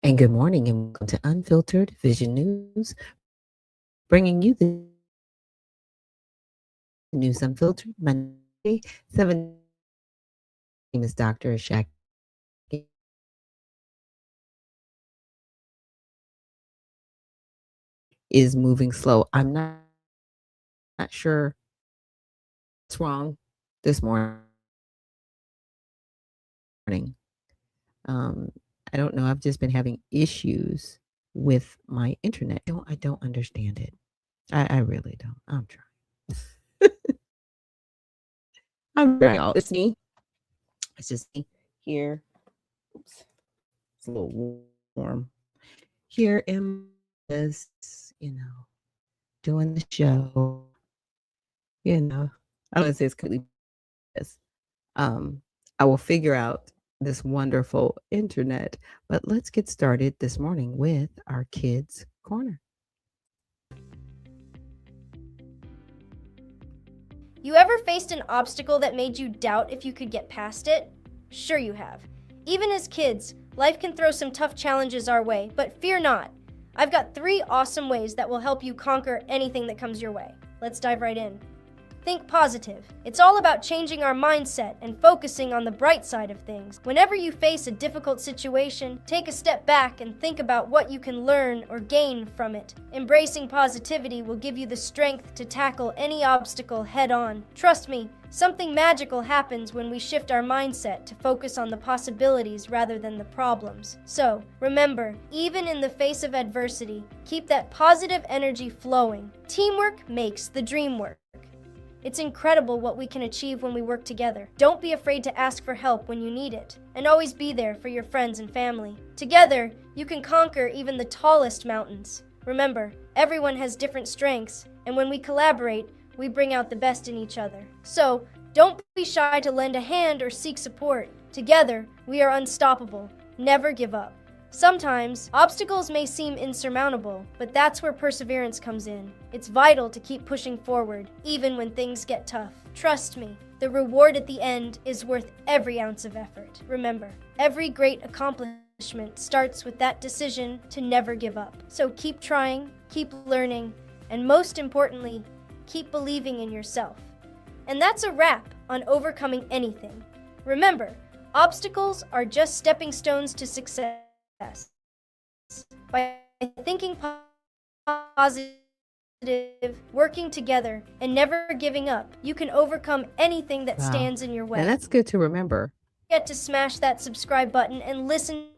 And good morning, and welcome to Unfiltered Vision News, bringing you the news unfiltered Monday, 7. My name is Dr. Ashaki is moving slow. I'm not sure what's wrong this morning. Um, I don't know. I've just been having issues with my internet. I don't understand it. I really don't. I'm trying. I'm trying. It's me. It's just me here. Oops. It's a little warm. Here in this, doing the show. I don't want to say it's completely this. Um, I will figure out this wonderful internet, but let's get started this morning with our Kids Corner. You ever faced an obstacle that made you doubt if you could get past it? Sure you have. Even as kids, life can throw some tough challenges our way, but fear not. I've got 3 awesome ways that will help you conquer anything that comes your way. Let's dive right in. Think positive. It's all about changing our mindset and focusing on the bright side of things. Whenever you face a difficult situation, take a step back and think about what you can learn or gain from it. Embracing positivity will give you the strength to tackle any obstacle head on. Trust me, something magical happens when we shift our mindset to focus on the possibilities rather than the problems. So, remember, even in the face of adversity, keep that positive energy flowing. Teamwork makes the dream work. It's incredible what we can achieve when we work together. Don't be afraid to ask for help when you need it, and always be there for your friends and family. Together, you can conquer even the tallest mountains. Remember, everyone has different strengths, and when we collaborate, we bring out the best in each other. So, don't be shy to lend a hand or seek support. Together, we are unstoppable. Never give up. Sometimes, obstacles may seem insurmountable, but that's where perseverance comes in. It's vital to keep pushing forward, even when things get tough. Trust me, the reward at the end is worth every ounce of effort. Remember, every great accomplishment starts with that decision to never give up. So keep trying, keep learning, and most importantly, keep believing in yourself. And that's a wrap on overcoming anything. Remember, obstacles are just stepping stones to success. By thinking positive, working together, and never giving up, you can overcome anything that stands in your way. And that's good to remember. Don't forget to smash that subscribe button and listen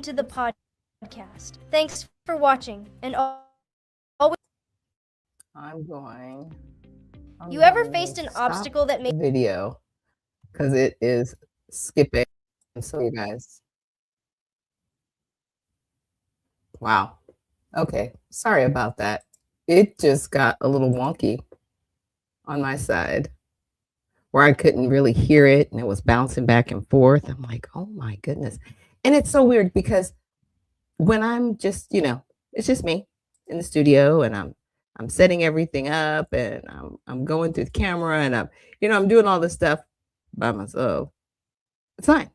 to the podcast. Thanks for watching, and always. You ever faced an obstacle that made video because it is skipping. So you guys. Wow. Okay. Sorry about that. It just got a little wonky on my side where I couldn't really hear it and it was bouncing back and forth. I'm like, oh my goodness. And it's so weird because when I'm just, it's just me in the studio and I'm setting everything up and I'm going through the camera and I'm doing all this stuff by myself. It's fine.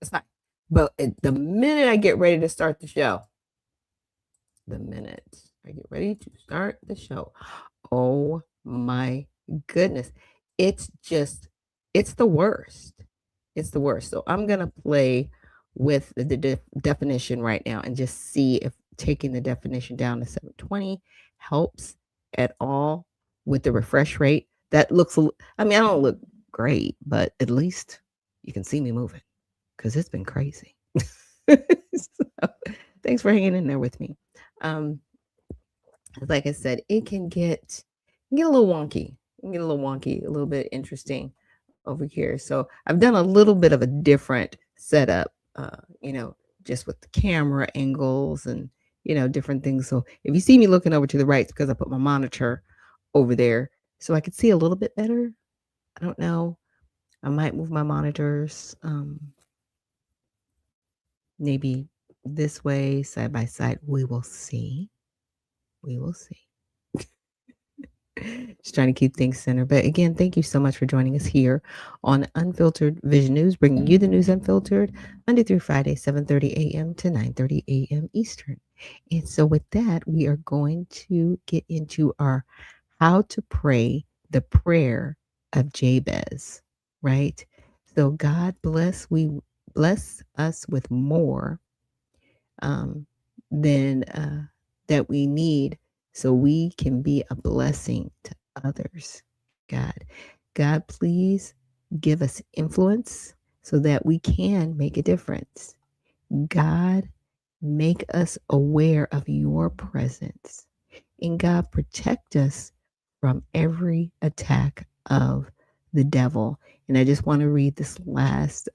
It's fine. But the minute I get ready to start the show, oh my goodness, it's the worst. It's the worst. So I'm going to play with the definition right now and just see if taking the definition down to 720 helps at all with the refresh rate. That looks, I don't look great, but at least you can see me moving because it's been crazy. So, thanks for hanging in there with me. Like I said, it can get a little wonky, a little bit interesting over here. So I've done a little bit of a different setup, just with the camera angles and, different things. So if you see me looking over to the right, it's because I put my monitor over there so I could see a little bit better. I don't know. I might move my monitors, maybe this way, side by side. We will see. Just trying to keep things centered. But again, thank you so much for joining us here on Unfiltered Vision News, bringing you the news unfiltered Monday through Friday, 7:30 a.m. to 9:30 a.m. Eastern. And so with that, we are going to get into our how to pray the prayer of Jabez, right? So God bless us with more um, than that we need so we can be a blessing to others. God, please give us influence so that we can make a difference. God, make us aware of your presence. And God, protect us from every attack of the devil. And I just want to read this last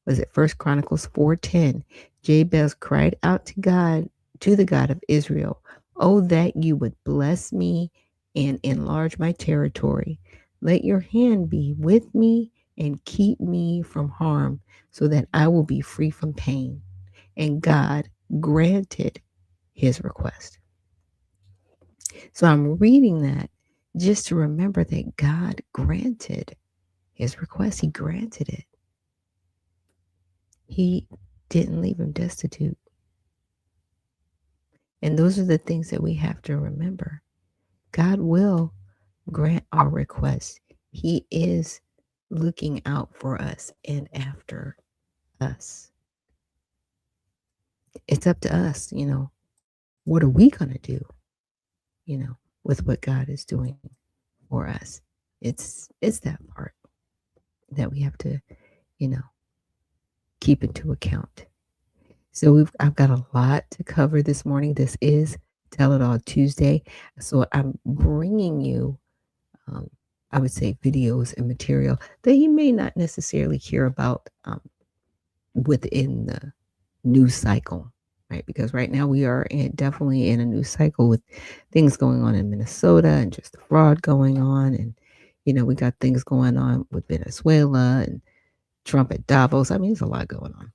was it First Chronicles 4:10. Jabez cried out to God, to the God of Israel, "Oh, that you would bless me and enlarge my territory. Let your hand be with me and keep me from harm, so that I will be free from pain." And God granted his request. So I'm reading that just to remember that God granted his request. He granted it. He didn't leave him destitute. And those are the things that we have to remember. God will grant our requests. He is looking out for us and after us. It's up to us, what are we going to do, with what God is doing for us? It's that part that we have to, you know, keep into account. So I've got a lot to cover this morning. This is Tell It All Tuesday. So I'm bringing you, I would say, videos and material that you may not necessarily hear about within the news cycle, right? Because right now we are definitely in a news cycle with things going on in Minnesota and just the fraud going on. And, we got things going on with Venezuela and Trump at Davos. I mean, there's a lot going on.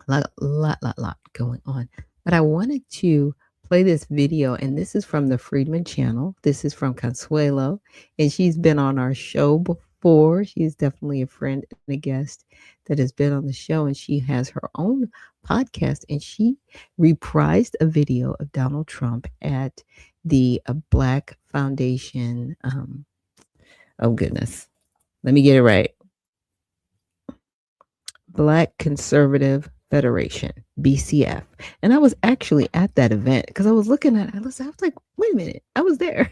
Lot going on. But I wanted to play this video, and this is from the Friedman channel. This is from Consuelo, and she's been on our show before. She's definitely a friend and a guest that has been on the show, and she has her own podcast, and she reprised a video of Donald Trump at the Black Foundation. Oh, goodness. Let me get it right. Black Conservative Federation, BCF. And I was actually at that event because I was looking at it. I was like, wait a minute, I was there.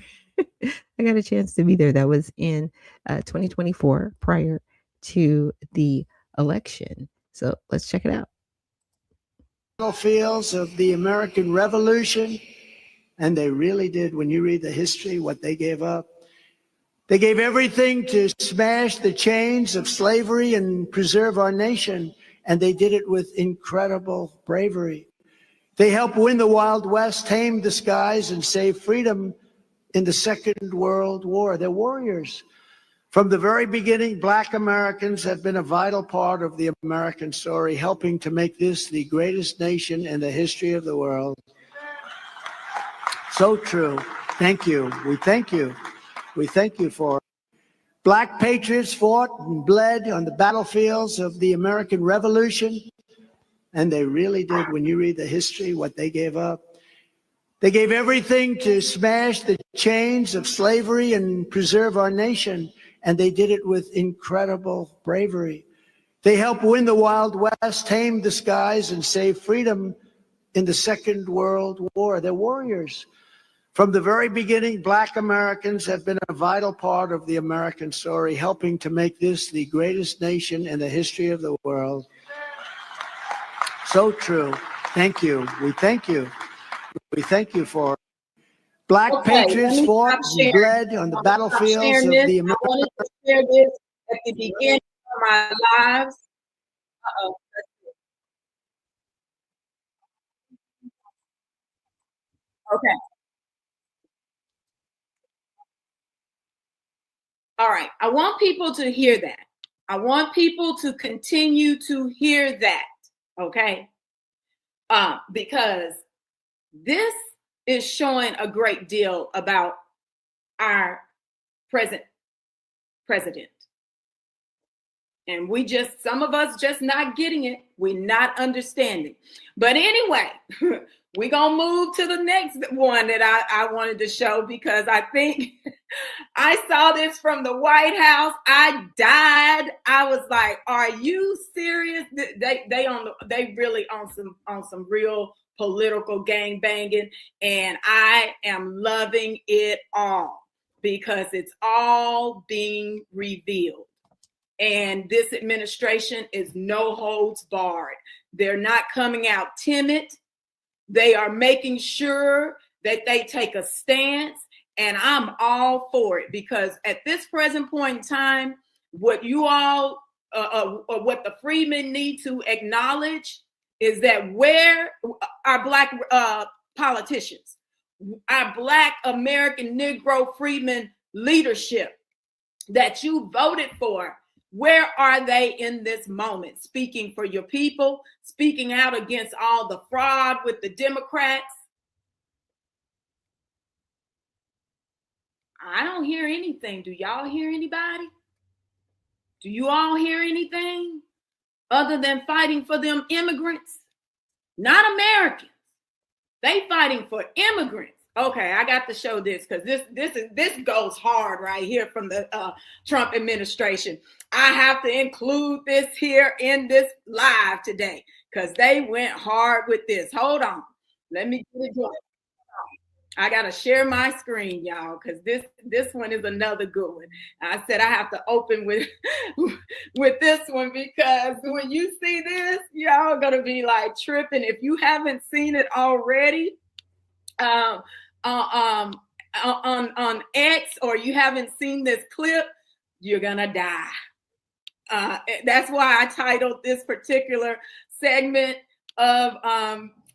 I got a chance to be there. That was in 2024 prior to the election. So let's check it out. Battlefields of the American Revolution, and they really did, when you read the history, what they gave up. They gave everything to smash the chains of slavery and preserve our nation, and they did it with incredible bravery. They helped win the Wild West, tame the skies, and save freedom in the Second World War. They're warriors. From the very beginning, Black Americans have been a vital part of the American story, helping to make this the greatest nation in the history of the world. So true. Thank you. We thank you. We thank you for it. Black patriots fought and bled on the battlefields of the American Revolution, and they really did, when you read the history, what they gave up. They gave everything to smash the chains of slavery and preserve our nation, and they did it with incredible bravery. They helped win the Wild West, tame the skies, and save freedom in the Second World War. They're warriors. From the very beginning, Black Americans have been a vital part of the American story, helping to make this the greatest nation in the history of the world. So true. Thank you. We thank you. We thank you for it. Black patriots fought and bled on the battlefields of the American. I wanted to share this at the beginning of my lives. Okay. All right. I want people to hear that. I want people to continue to hear that. Okay. Because this is showing a great deal about our present president. And some of us just not getting it. We're not understanding. But anyway, we're going to move to the next one that I wanted to show, because I think I saw this from the White House. I died. I was like, are you serious? They really on some real political gang banging. And I am loving it all, because it's all being revealed. And this administration is no holds barred. They're not coming out timid. They are making sure that they take a stance. And I'm all for it, because at this present point in time, what you all, what the freedmen need to acknowledge is that where our Black politicians, our Black American Negro freedmen leadership that you voted for, where are they in this moment? Speaking for your people, speaking out against all the fraud with the Democrats. I don't hear anything. Do y'all hear anybody? Do you all hear anything other than fighting for them immigrants? Not Americans. They fighting for immigrants. Okay, I got to show this, because this goes hard right here from the Trump administration. I have to include this here in this live today, because they went hard with this. Hold on. Let me get it going. I got to share my screen, y'all, because this one is another good one. I said I have to open with this one, because when you see this, y'all going to be like tripping. If you haven't seen it already, on X, or you haven't seen this clip, you're gonna die. That's why I titled this particular segment of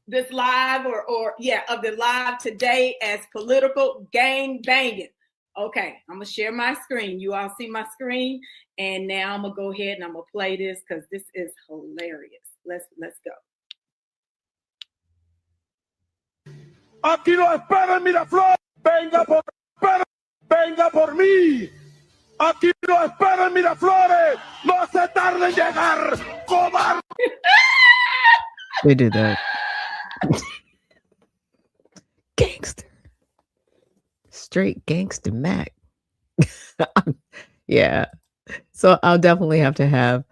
this live of the live today as political gang banging. Okay, I'm gonna share my screen. You all see my screen, and now I'm gonna go ahead and I'm gonna play this, because this is hilarious. Let's go. Aquí no esperen Miraflores, venga por mí. Aquí no esperen Miraflores, no se tarde en llegar, cobarde. They did that. Gangster. Straight gangster Mac. Yeah. So I'll definitely have to have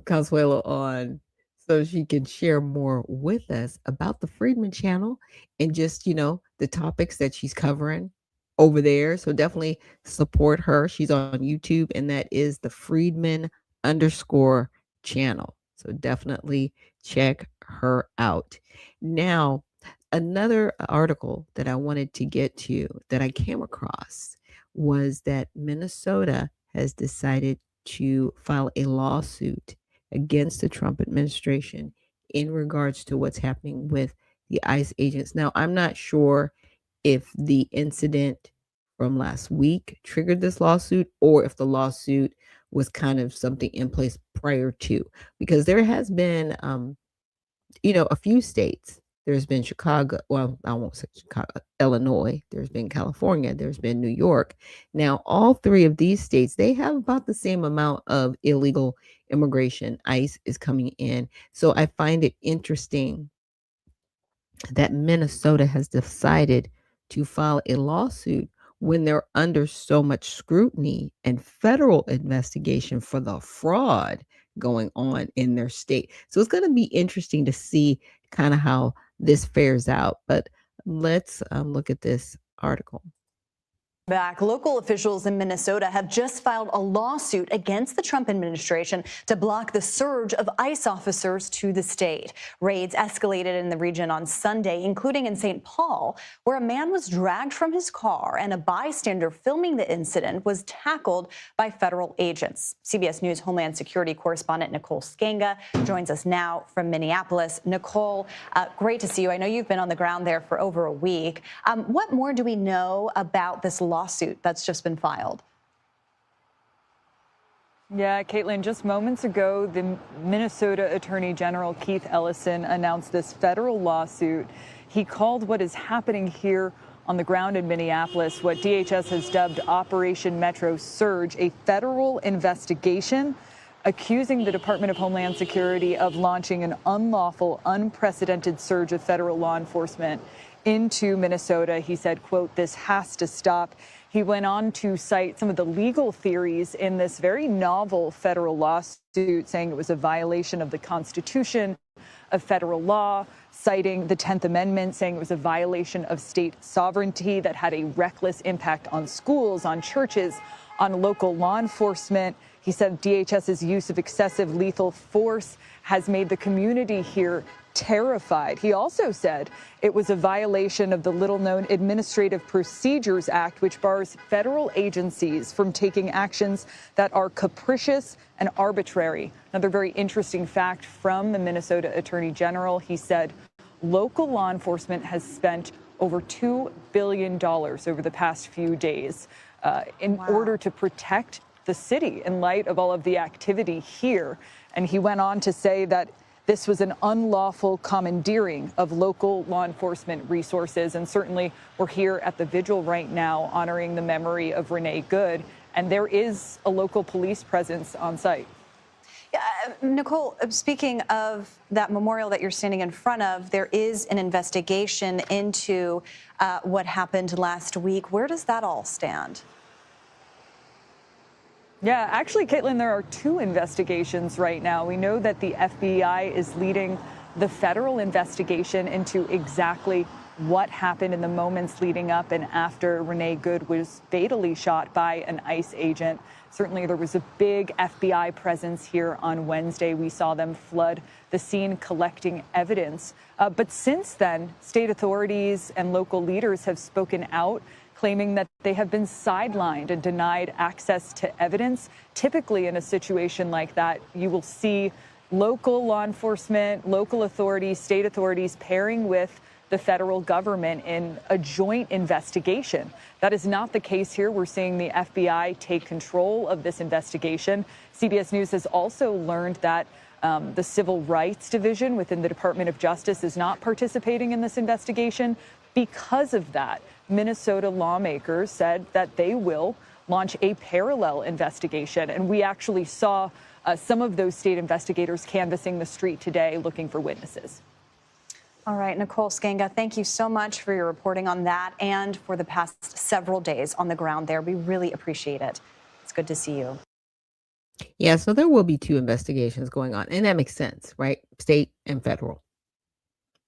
Consuelo on, so she can share more with us about the Freedman channel and just, the topics that she's covering over there. So definitely support her. She's on YouTube, and that is the Freedman _ channel. So definitely check her out. Now, another article that I wanted to get to that I came across was that Minnesota has decided to file a lawsuit against the Trump administration in regards to what's happening with the ICE agents. Now, I'm not sure if the incident from last week triggered this lawsuit, or if the lawsuit was kind of something in place prior to, because there has been, a few states. There's been Chicago, well, I won't say Chicago, Illinois, there's been California, there's been New York. Now, all three of these states, they have about the same amount of illegal immigration. ICE is coming in. So I find it interesting that Minnesota has decided to file a lawsuit when they're under so much scrutiny and federal investigation for the fraud going on in their state. So it's going to be interesting to see kind of how this fares out. But let's look at this article. Back, local officials in Minnesota have just filed a lawsuit against the Trump administration to block the surge of ICE officers to the state. Raids escalated in the region on Sunday, including in St. Paul, where a man was dragged from his car and a bystander filming the incident was tackled by federal agents. CBS News Homeland Security correspondent Nicole Sganga joins us now from Minneapolis. Nicole, great to see you. I know you've been on the ground there for over a week. What more do we know about this lawsuit that's just been filed? Yeah, Caitlin, just moments ago, the Minnesota Attorney General Keith Ellison announced this federal lawsuit. He called what is happening here on the ground in Minneapolis, what DHS has dubbed Operation Metro Surge, a federal investigation accusing the Department of Homeland Security of launching an unlawful, unprecedented surge of federal law enforcement into Minnesota. He said, quote, "This has to stop." He went on to cite some of the legal theories in this very novel federal lawsuit, saying it was a violation of the Constitution, of federal law, citing the 10th Amendment, saying it was a violation of state sovereignty that had a reckless impact on schools, on churches, on local law enforcement. He said DHS's use of excessive lethal force has made the community here terrified. He also said it was a violation of the little-known Administrative Procedures Act, which bars federal agencies from taking actions that are capricious and arbitrary. Another very interesting fact from the Minnesota Attorney General, he said local law enforcement has spent over $2 billion over the past few days in order to protect the city in light of all of the activity here. And he went on to say that this was an unlawful commandeering of local law enforcement resources. And certainly we're here at the vigil right now honoring the memory of Renee Good. And there is a local police presence on site. Yeah, Nicole, speaking of that memorial that you're standing in front of, there is an investigation into what happened last week. Where does that all stand? Yeah, actually, Caitlin, there are two investigations right now. We know that the FBI is leading the federal investigation into exactly what happened in the moments leading up and after Renee Good was fatally shot by an ICE agent. Certainly, there was a big FBI presence here on Wednesday. We saw them flood the scene collecting evidence. But since then, state authorities and local leaders have spoken out, claiming that they have been sidelined and denied access to evidence. Typically, in a situation like that, you will see local law enforcement, local authorities, state authorities pairing with the federal government in a joint investigation. That is not the case here. We're seeing the FBI take control of this investigation. CBS News has also learned that the Civil Rights Division within the Department of Justice is not participating in this investigation. Because of that, Minnesota lawmakers said that they will launch a parallel investigation. And we actually saw some of those state investigators canvassing the street today looking for witnesses. All right, Nicole Sganga, thank you so much for your reporting on that and for the past several days on the ground there. We really appreciate it. It's good to see you. Yeah, so there will be two investigations going on, and that makes sense, right? State and federal.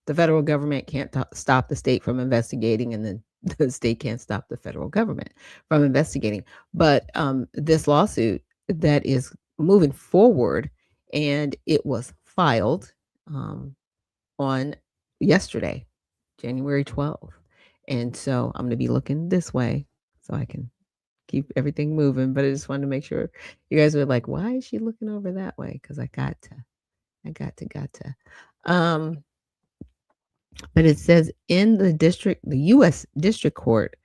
The federal government can't stop the state from investigating, and then the state can't stop the federal government from investigating. But this lawsuit that is moving forward, and it was filed on yesterday, January 12th. And so I'm going to be looking this way so I can keep everything moving. But I just wanted to make sure you guys were like, why is she looking over that way? Because I got to. But it says in the U.S. District Court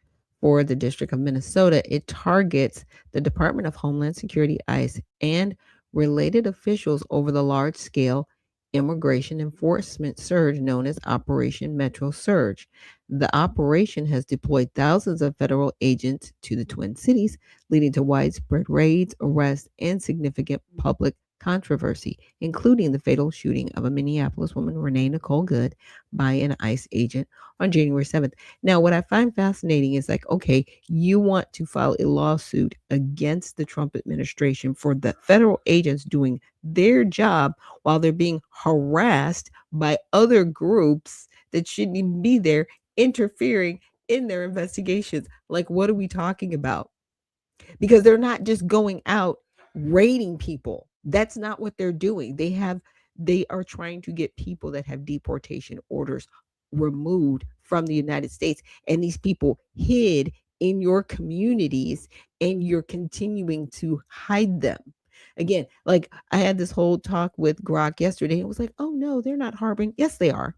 for the District of Minnesota, it targets the Department of Homeland Security, ICE, and related officials over the large-scale immigration enforcement surge known as Operation Metro Surge. The operation has deployed thousands of federal agents to the Twin Cities, leading to widespread raids, arrests, and significant public controversy, including the fatal shooting of a Minneapolis woman, Renee Nicole Good, by an ICE agent on January 7th. Now, what I find fascinating is like, okay, you want to file a lawsuit against the Trump administration for the federal agents doing their job while they're being harassed by other groups that shouldn't even be there, interfering in their investigations. Like, what are we talking about? Because they're not just going out raiding people. That's not what they're doing. They are trying to get people that have deportation orders removed from the United States. And these people hid in your communities, and you're continuing to hide them. Again, like I had this whole talk with Grok yesterday. It was like, oh no, they're not harboring. Yes, they are.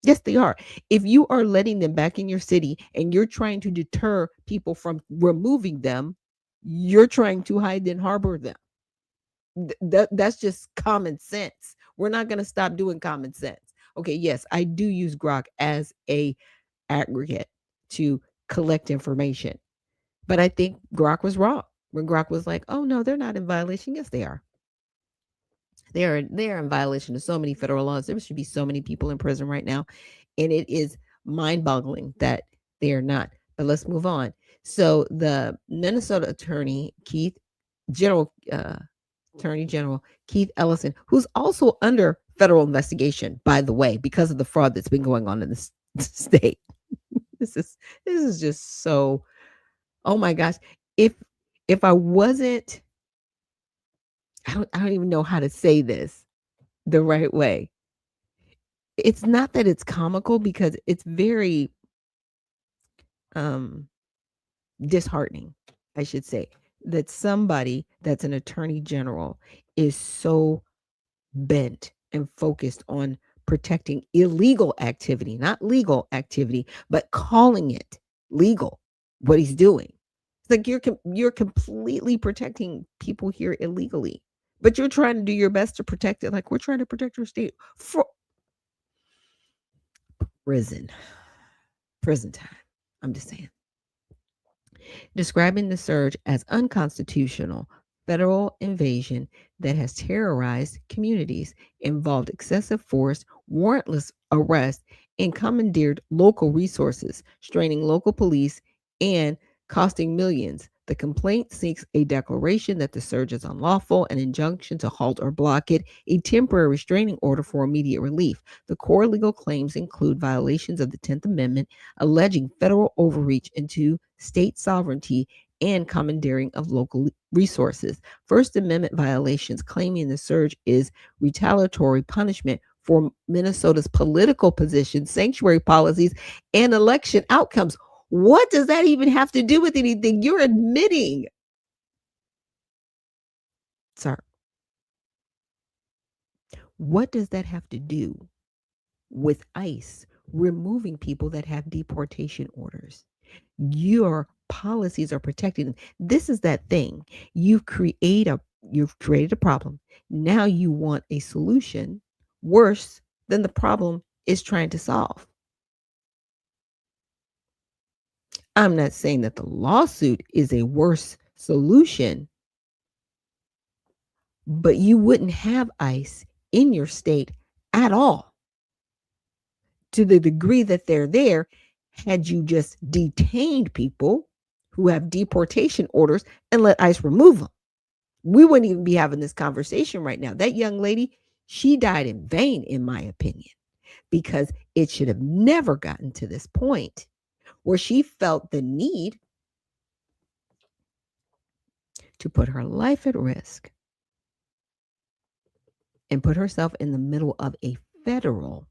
Yes, they are. If you are letting them back in your city and you're trying to deter people from removing them, you're trying to hide and harbor them. That's just common sense. We're not going to stop doing common sense. Okay, yes, I do use Grok as a aggregate to collect information. But I think Grok was wrong when Grok was like, "Oh no, they're not in violation." Yes, they are. They are in violation of so many federal laws. There should be so many people in prison right now, and it is mind-boggling that they are not. But let's move on. So the Minnesota Attorney General Keith Ellison, who's also under federal investigation, by the way, because of the fraud that's been going on in this state. This is just so. Oh my gosh! If I wasn't, I don't even know how to say this the right way. It's not that it's comical because it's very um disheartening, I should say, that somebody that's an attorney general is so bent and focused on protecting illegal activity, not legal activity, but calling it legal, what he's doing. It's like you're completely protecting people here illegally, but you're trying to do your best to protect it like we're trying to protect our state for prison time. I'm just saying. Describing the surge as unconstitutional federal invasion that has terrorized communities, involved excessive force, warrantless arrest, and commandeered local resources, straining local police and costing millions. The complaint seeks a declaration that the surge is unlawful, an injunction to halt or block it, a temporary restraining order for immediate relief. The core legal claims include violations of the 10th Amendment, alleging federal overreach into state sovereignty and commandeering of local resources. First Amendment violations, claiming the surge is retaliatory punishment for Minnesota's political positions, sanctuary policies, and election outcomes. What does that even have to do with anything? You're admitting. Sorry. What does that have to do with ICE removing people that have deportation orders? Your policies are protecting them. This is that thing. You've created a problem. Now you want a solution worse than the problem is trying to solve. I'm not saying that the lawsuit is a worse solution, but you wouldn't have ICE in your state at all to the degree that they're there had you just detained people who have deportation orders and let ICE remove them. We wouldn't even be having this conversation right now. That young lady, she died in vain, in my opinion, because it should have never gotten to this point where she felt the need to put her life at risk and put herself in the middle of a federal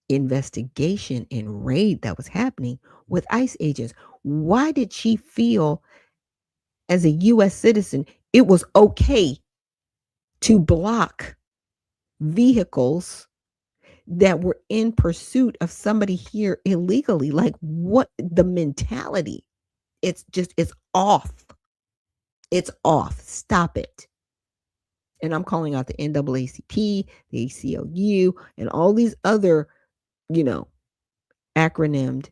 investigation and raid that was happening with ICE agents. Why did she feel as a U.S. citizen it was okay to block vehicles that were in pursuit of somebody here illegally? Like, what the mentality? It's off. It's off. Stop it. And I'm calling out the NAACP, the ACLU, and all these other, acronymed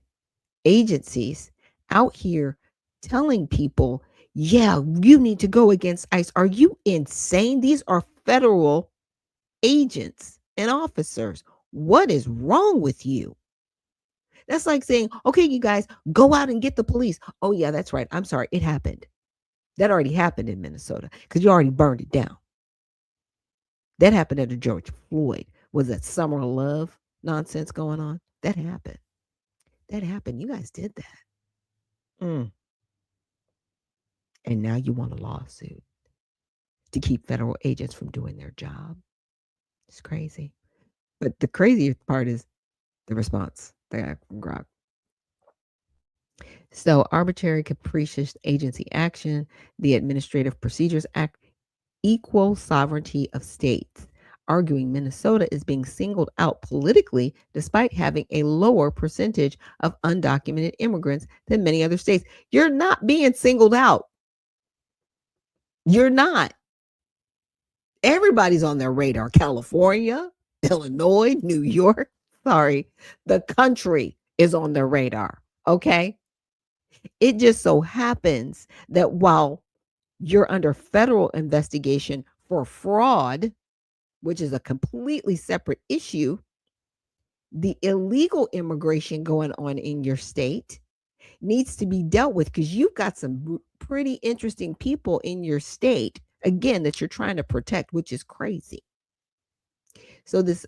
agencies out here telling people, yeah, you need to go against ICE. Are you insane? These are federal agents and officers. What is wrong with you? That's like saying, okay, you guys, go out and get the police. Oh, yeah, that's right. I'm sorry. It happened. That already happened in Minnesota because you already burned it down. That happened under George Floyd. Was that summer of love nonsense going on? That happened. You guys did that. And now you want a lawsuit to keep federal agents from doing their job. It's crazy. But the craziest part is the response they got from Grok. So, arbitrary, capricious agency action, the Administrative Procedures Act, equal sovereignty of states, arguing Minnesota is being singled out politically despite having a lower percentage of undocumented immigrants than many other states. You're not being singled out. You're not. Everybody's on their radar. California, Illinois, New York. Sorry, the country is on their radar. Okay. It just so happens that while you're under federal investigation for fraud, which is a completely separate issue, the illegal immigration going on in your state needs to be dealt with because you've got some pretty interesting people in your state, again, that you're trying to protect, which is crazy. So this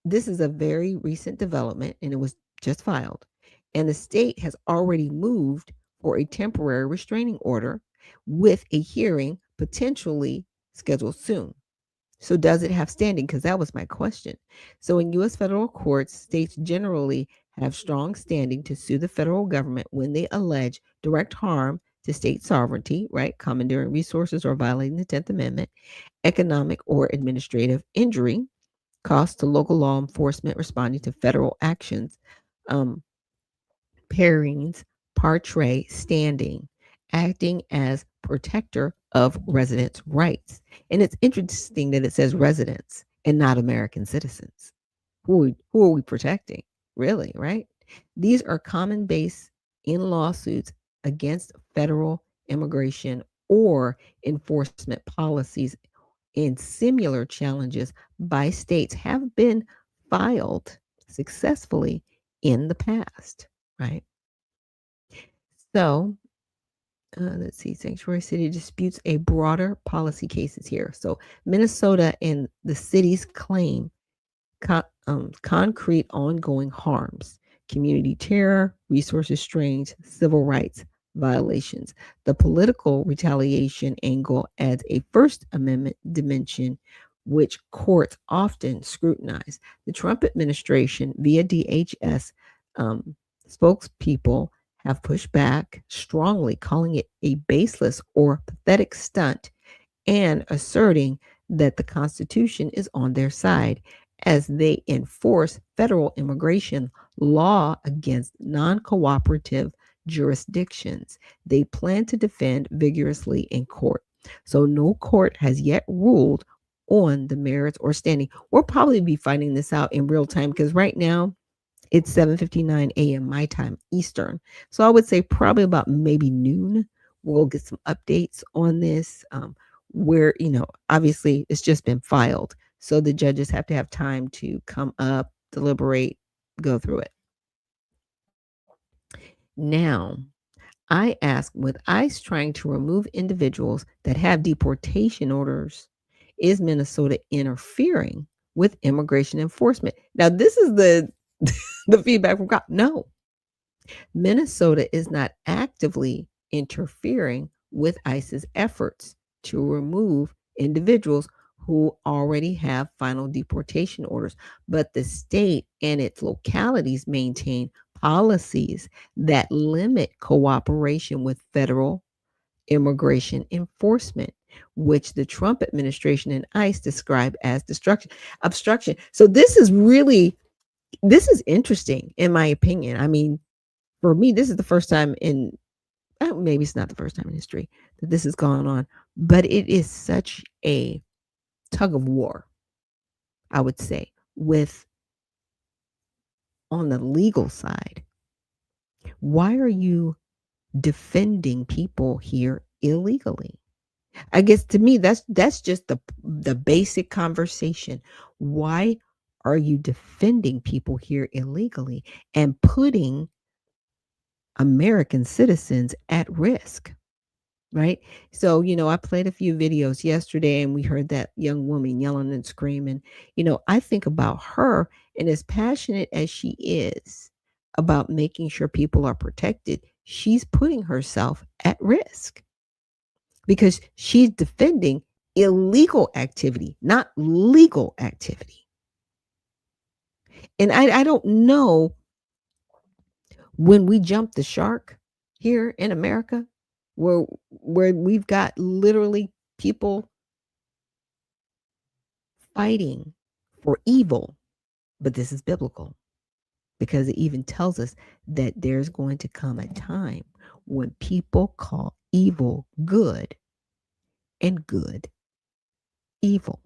is a very recent development, and it was just filed. And the state has already moved for a temporary restraining order with a hearing potentially scheduled soon. So does it have standing? Because that was my question. So in U.S. federal courts, states generally have strong standing to sue the federal government when they allege direct harm to state sovereignty, right? Commandeering resources or violating the 10th Amendment, economic or administrative injury, cost to local law enforcement responding to federal actions, pairings, portray standing, acting as protector of residents' rights. And it's interesting that it says residents and not American citizens. Who are we protecting? Really, right? These are common base in lawsuits against federal immigration or enforcement policies, and similar challenges by states have been filed successfully in the past, right? So let's see, sanctuary city disputes a broader policy cases here. So Minnesota and the cities claim concrete ongoing harms, community terror, resource restraints, civil rights violations. The political retaliation angle adds a First Amendment dimension, which courts often scrutinize. The Trump administration, via DHS spokespeople, have pushed back strongly, calling it a baseless or pathetic stunt and asserting that the Constitution is on their side as they enforce federal immigration law against non cooperative jurisdictions. They plan to defend vigorously in court. So, no court has yet ruled on the merits or standing. We'll probably be finding this out in real time because right now it's 7:59 a.m. my time, Eastern. So I would say probably about maybe noon, we'll get some updates on this. Where, obviously it's just been filed. So the judges have to have time to come up, deliberate, go through it. Now, I ask, with ICE trying to remove individuals that have deportation orders, is Minnesota interfering with immigration enforcement? Now, this is the the feedback from God. No, Minnesota is not actively interfering with ICE's efforts to remove individuals who already have final deportation orders, but the state and its localities maintain policies that limit cooperation with federal immigration enforcement, which the Trump administration and ICE describe as obstruction. So this is interesting, in my opinion. I mean, for me, this is the first time in, maybe it's not the first time in history that this has gone on, but it is such a tug of war, I would say, with on the legal side. Why are you defending people here illegally? I guess to me, that's just the basic conversation. Why are you defending people here illegally and putting American citizens at risk? Right. So, I played a few videos yesterday and we heard that young woman yelling and screaming. I think about her, and as passionate as she is about making sure people are protected, she's putting herself at risk because she's defending illegal activity, not legal activity. And I don't know, when we jump the shark here in America, where we've got literally people fighting for evil, but this is biblical because it even tells us that there's going to come a time when people call evil good and good evil.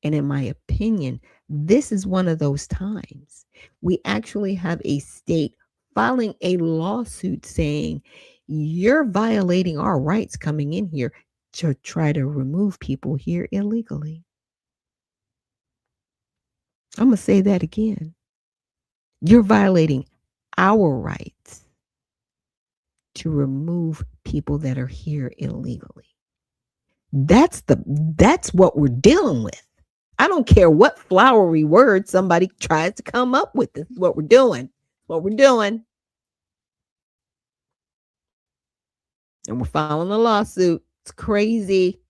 And in my opinion, this is one of those times. We actually have a state filing a lawsuit saying you're violating our rights coming in here to try to remove people here illegally. I'm going to say that again. You're violating our rights to remove people that are here illegally. That's what we're dealing with. I don't care what flowery word somebody tries to come up with. This is what we're doing. What we're doing. And we're filing a lawsuit. It's crazy.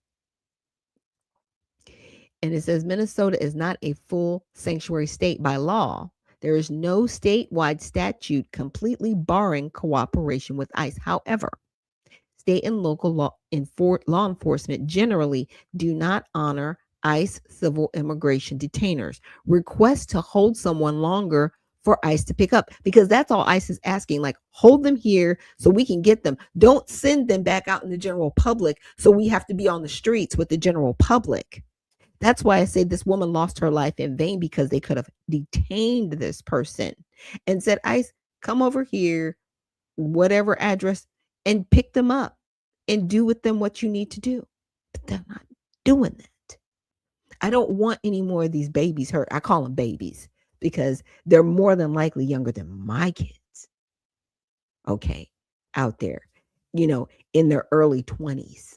And it says Minnesota is not a full sanctuary state by law. There is no statewide statute completely barring cooperation with ICE. However, state and local law enforcement generally do not honor ICE civil immigration detainers. Requests to hold someone longer for ICE to pick up, because that's all ICE is asking. Like, hold them here so we can get them. Don't send them back out in the general public so we have to be on the streets with the general public. That's why I say this woman lost her life in vain, because they could have detained this person and said, ICE, come over here, whatever address, and pick them up and do with them what you need to do. But they're not doing that. I don't want any more of these babies hurt. I call them babies because they're more than likely younger than my kids. Okay, out there, in their early 20s,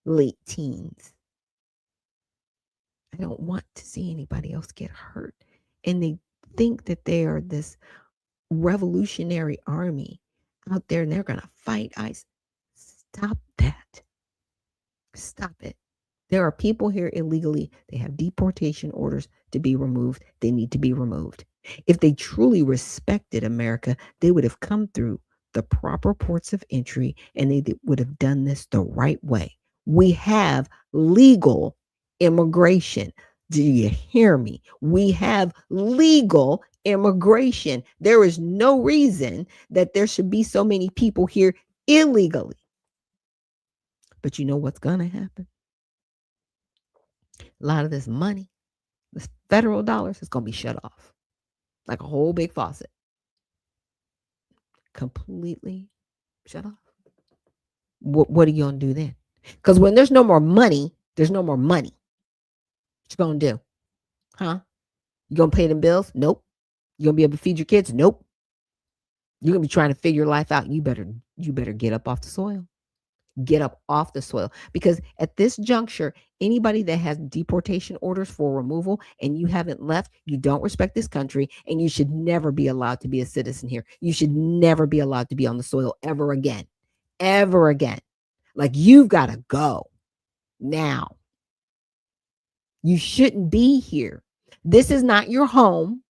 late teens. I don't want to see anybody else get hurt. And they think that they are this revolutionary army out there and they're going to fight ICE. Stop that. Stop it. There are people here illegally. They have deportation orders to be removed. They need to be removed. If they truly respected America, they would have come through the proper ports of entry and they would have done this the right way. We have legal immigration. Do you hear me? We have legal immigration. There is no reason that there should be so many people here illegally. But you know what's going to happen? A lot of this money, this federal dollars, is going to be shut off like a whole big faucet. Completely shut off. What are you going to do then? Because when there's no more money, there's no more money. What you going to do? Huh? You going to pay them bills? Nope. You going to be able to feed your kids? Nope. You're going to be trying to figure life out. You better get up off the soil. Get up off the soil, because at this juncture, anybody that has deportation orders for removal and you haven't left, you don't respect this country, and you should never be allowed to be a citizen here. You should never be allowed to be on the soil ever again. Ever again. Like, you've got to go now. You shouldn't be here. This is not your home.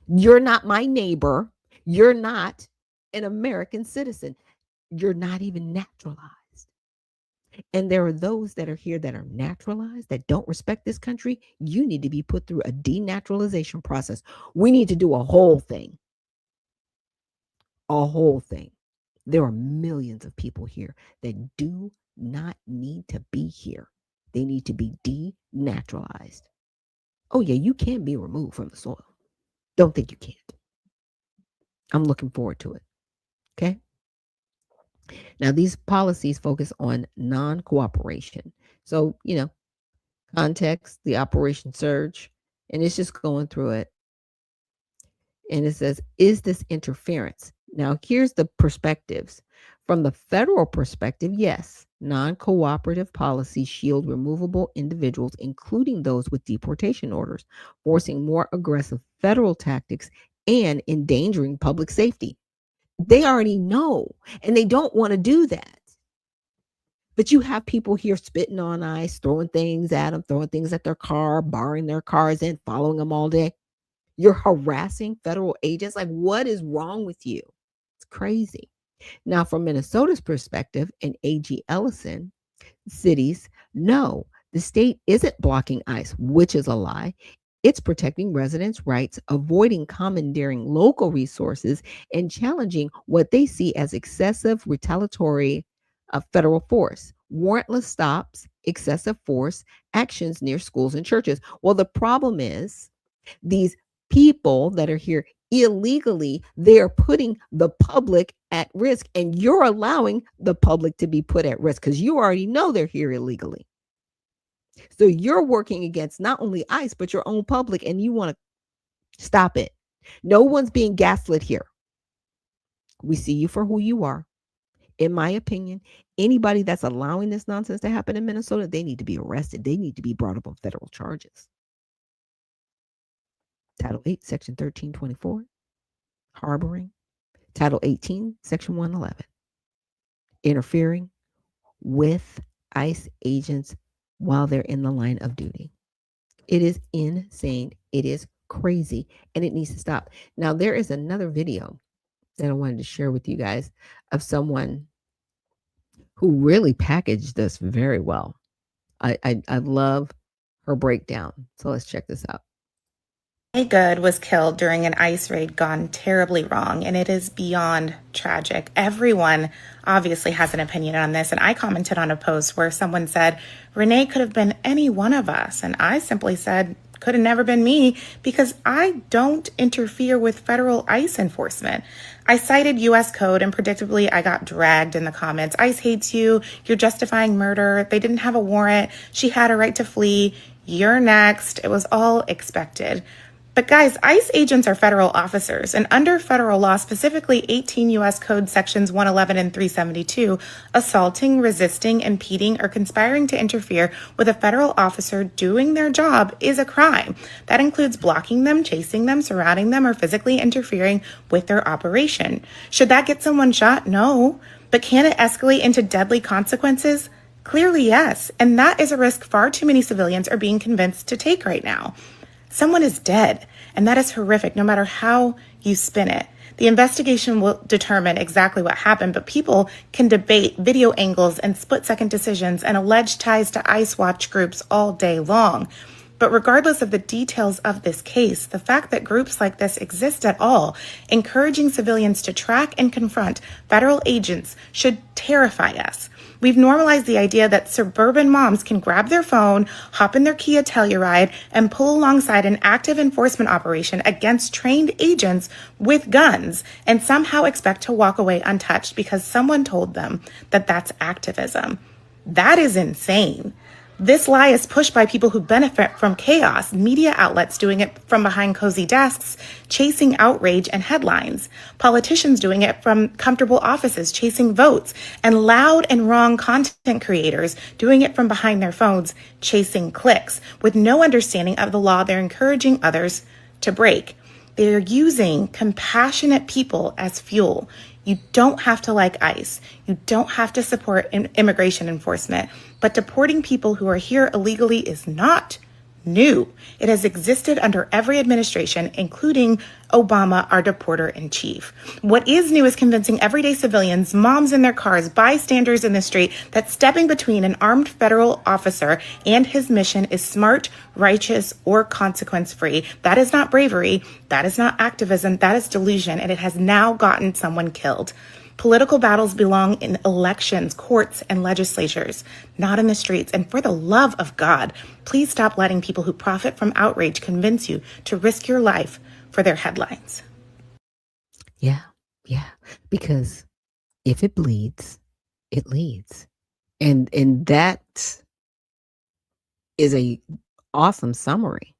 You're not my neighbor. You're not an American citizen. You're not even naturalized. And there are those that are here that are naturalized, that don't respect this country. You need to be put through a denaturalization process. We need to do a whole thing. A whole thing. There are millions of people here that do not need to be here. They need to be denaturalized. Oh, yeah, you can be removed from the soil. Don't think you can't. I'm looking forward to it. Okay? Now, these policies focus on non-cooperation. So, context, the Operation Surge, and it's just going through it. And it says, is this interference? Now, here's the perspectives. From the federal perspective, yes, non-cooperative policies shield removable individuals, including those with deportation orders, forcing more aggressive federal tactics and endangering public safety. They already know, and they don't want to do that. But you have people here spitting on ICE, throwing things at them, throwing things at their car, barring their cars in, following them all day. You're harassing federal agents. Like, what is wrong with you? It's crazy. Now, from Minnesota's perspective, and AG Ellison cities, no, the state isn't blocking ICE, which is a lie. It's protecting residents' rights, avoiding commandeering local resources, and challenging what they see as excessive retaliatory federal force, warrantless stops, excessive force, actions near schools and churches. Well, the problem is these people that are here illegally, they're putting the public at risk, and you're allowing the public to be put at risk because you already know they're here illegally. So you're working against not only ICE, but your own public, and you want to stop it. No one's being gaslit here. We see you for who you are. In my opinion, anybody that's allowing this nonsense to happen in Minnesota, they need to be arrested. They need to be brought up on federal charges. Title 8, Section 1324, harboring. Title 18, Section 111, interfering with ICE agents while they're in the line of duty. It is insane. It is crazy, and it needs to stop. Now, there is another video that I wanted to share with you guys of someone who really packaged this very well. I love her breakdown. So let's check this out. Good was killed during an ICE raid gone terribly wrong, and it is beyond tragic. Everyone obviously has an opinion on this, and I commented on a post where someone said, Renee could have been any one of us, and I simply said, could have never been me because I don't interfere with federal ICE enforcement. I cited U.S. code, and predictably I got dragged in the comments. ICE hates you. You're justifying murder. They didn't have a warrant. She had a right to flee. You're next. It was all expected. But guys, ICE agents are federal officers, and under federal law, specifically 18 U.S. Code sections 111 and 372, assaulting, resisting, impeding, or conspiring to interfere with a federal officer doing their job is a crime. That includes blocking them, chasing them, surrounding them, or physically interfering with their operation. Should that get someone shot? No. But can it escalate into deadly consequences? Clearly, yes. And that is a risk far too many civilians are being convinced to take right now. Someone is dead, and that is horrific, no matter how you spin it. The investigation will determine exactly what happened, but people can debate video angles and split-second decisions and alleged ties to ICE watch groups all day long. But regardless of the details of this case, the fact that groups like this exist at all, encouraging civilians to track and confront federal agents, should terrify us. We've normalized the idea that suburban moms can grab their phone, hop in their Kia Telluride, and pull alongside an active enforcement operation against trained agents with guns and somehow expect to walk away untouched because someone told them that that's activism. That is insane. This lie is pushed by people who benefit from chaos, media outlets doing it from behind cozy desks, chasing outrage and headlines, politicians doing it from comfortable offices, chasing votes, and loud and wrong content creators doing it from behind their phones, chasing clicks, with no understanding of the law they're encouraging others to break. They're using compassionate people as fuel. You don't have to like ICE. You don't have to support immigration enforcement. But deporting people who are here illegally is not new. It has existed under every administration, including Obama, our deporter-in-chief. What is new is convincing everyday civilians, moms in their cars, bystanders in the street, that stepping between an armed federal officer and his mission is smart, righteous, or consequence-free. That is not bravery. That is not activism. That is delusion, and it has now gotten someone killed. Political battles belong in elections, courts, and legislatures, not in the streets. And for the love of God, please stop letting people who profit from outrage convince you to risk your life for their headlines. Yeah. Because if it bleeds, it leads. And that is a awesome summary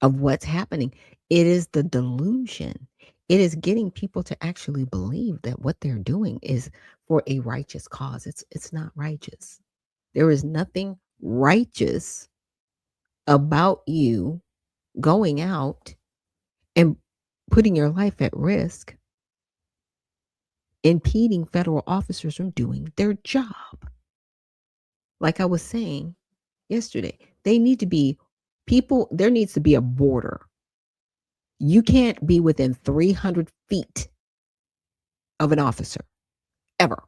of what's happening. It is the delusion. It is getting people to actually believe that what they're doing is for a righteous cause. It's not righteous. There is nothing righteous about you going out and putting your life at risk, impeding federal officers from doing their job. Like I was saying yesterday, there needs to be a border. You can't be within 300 feet of an officer, ever.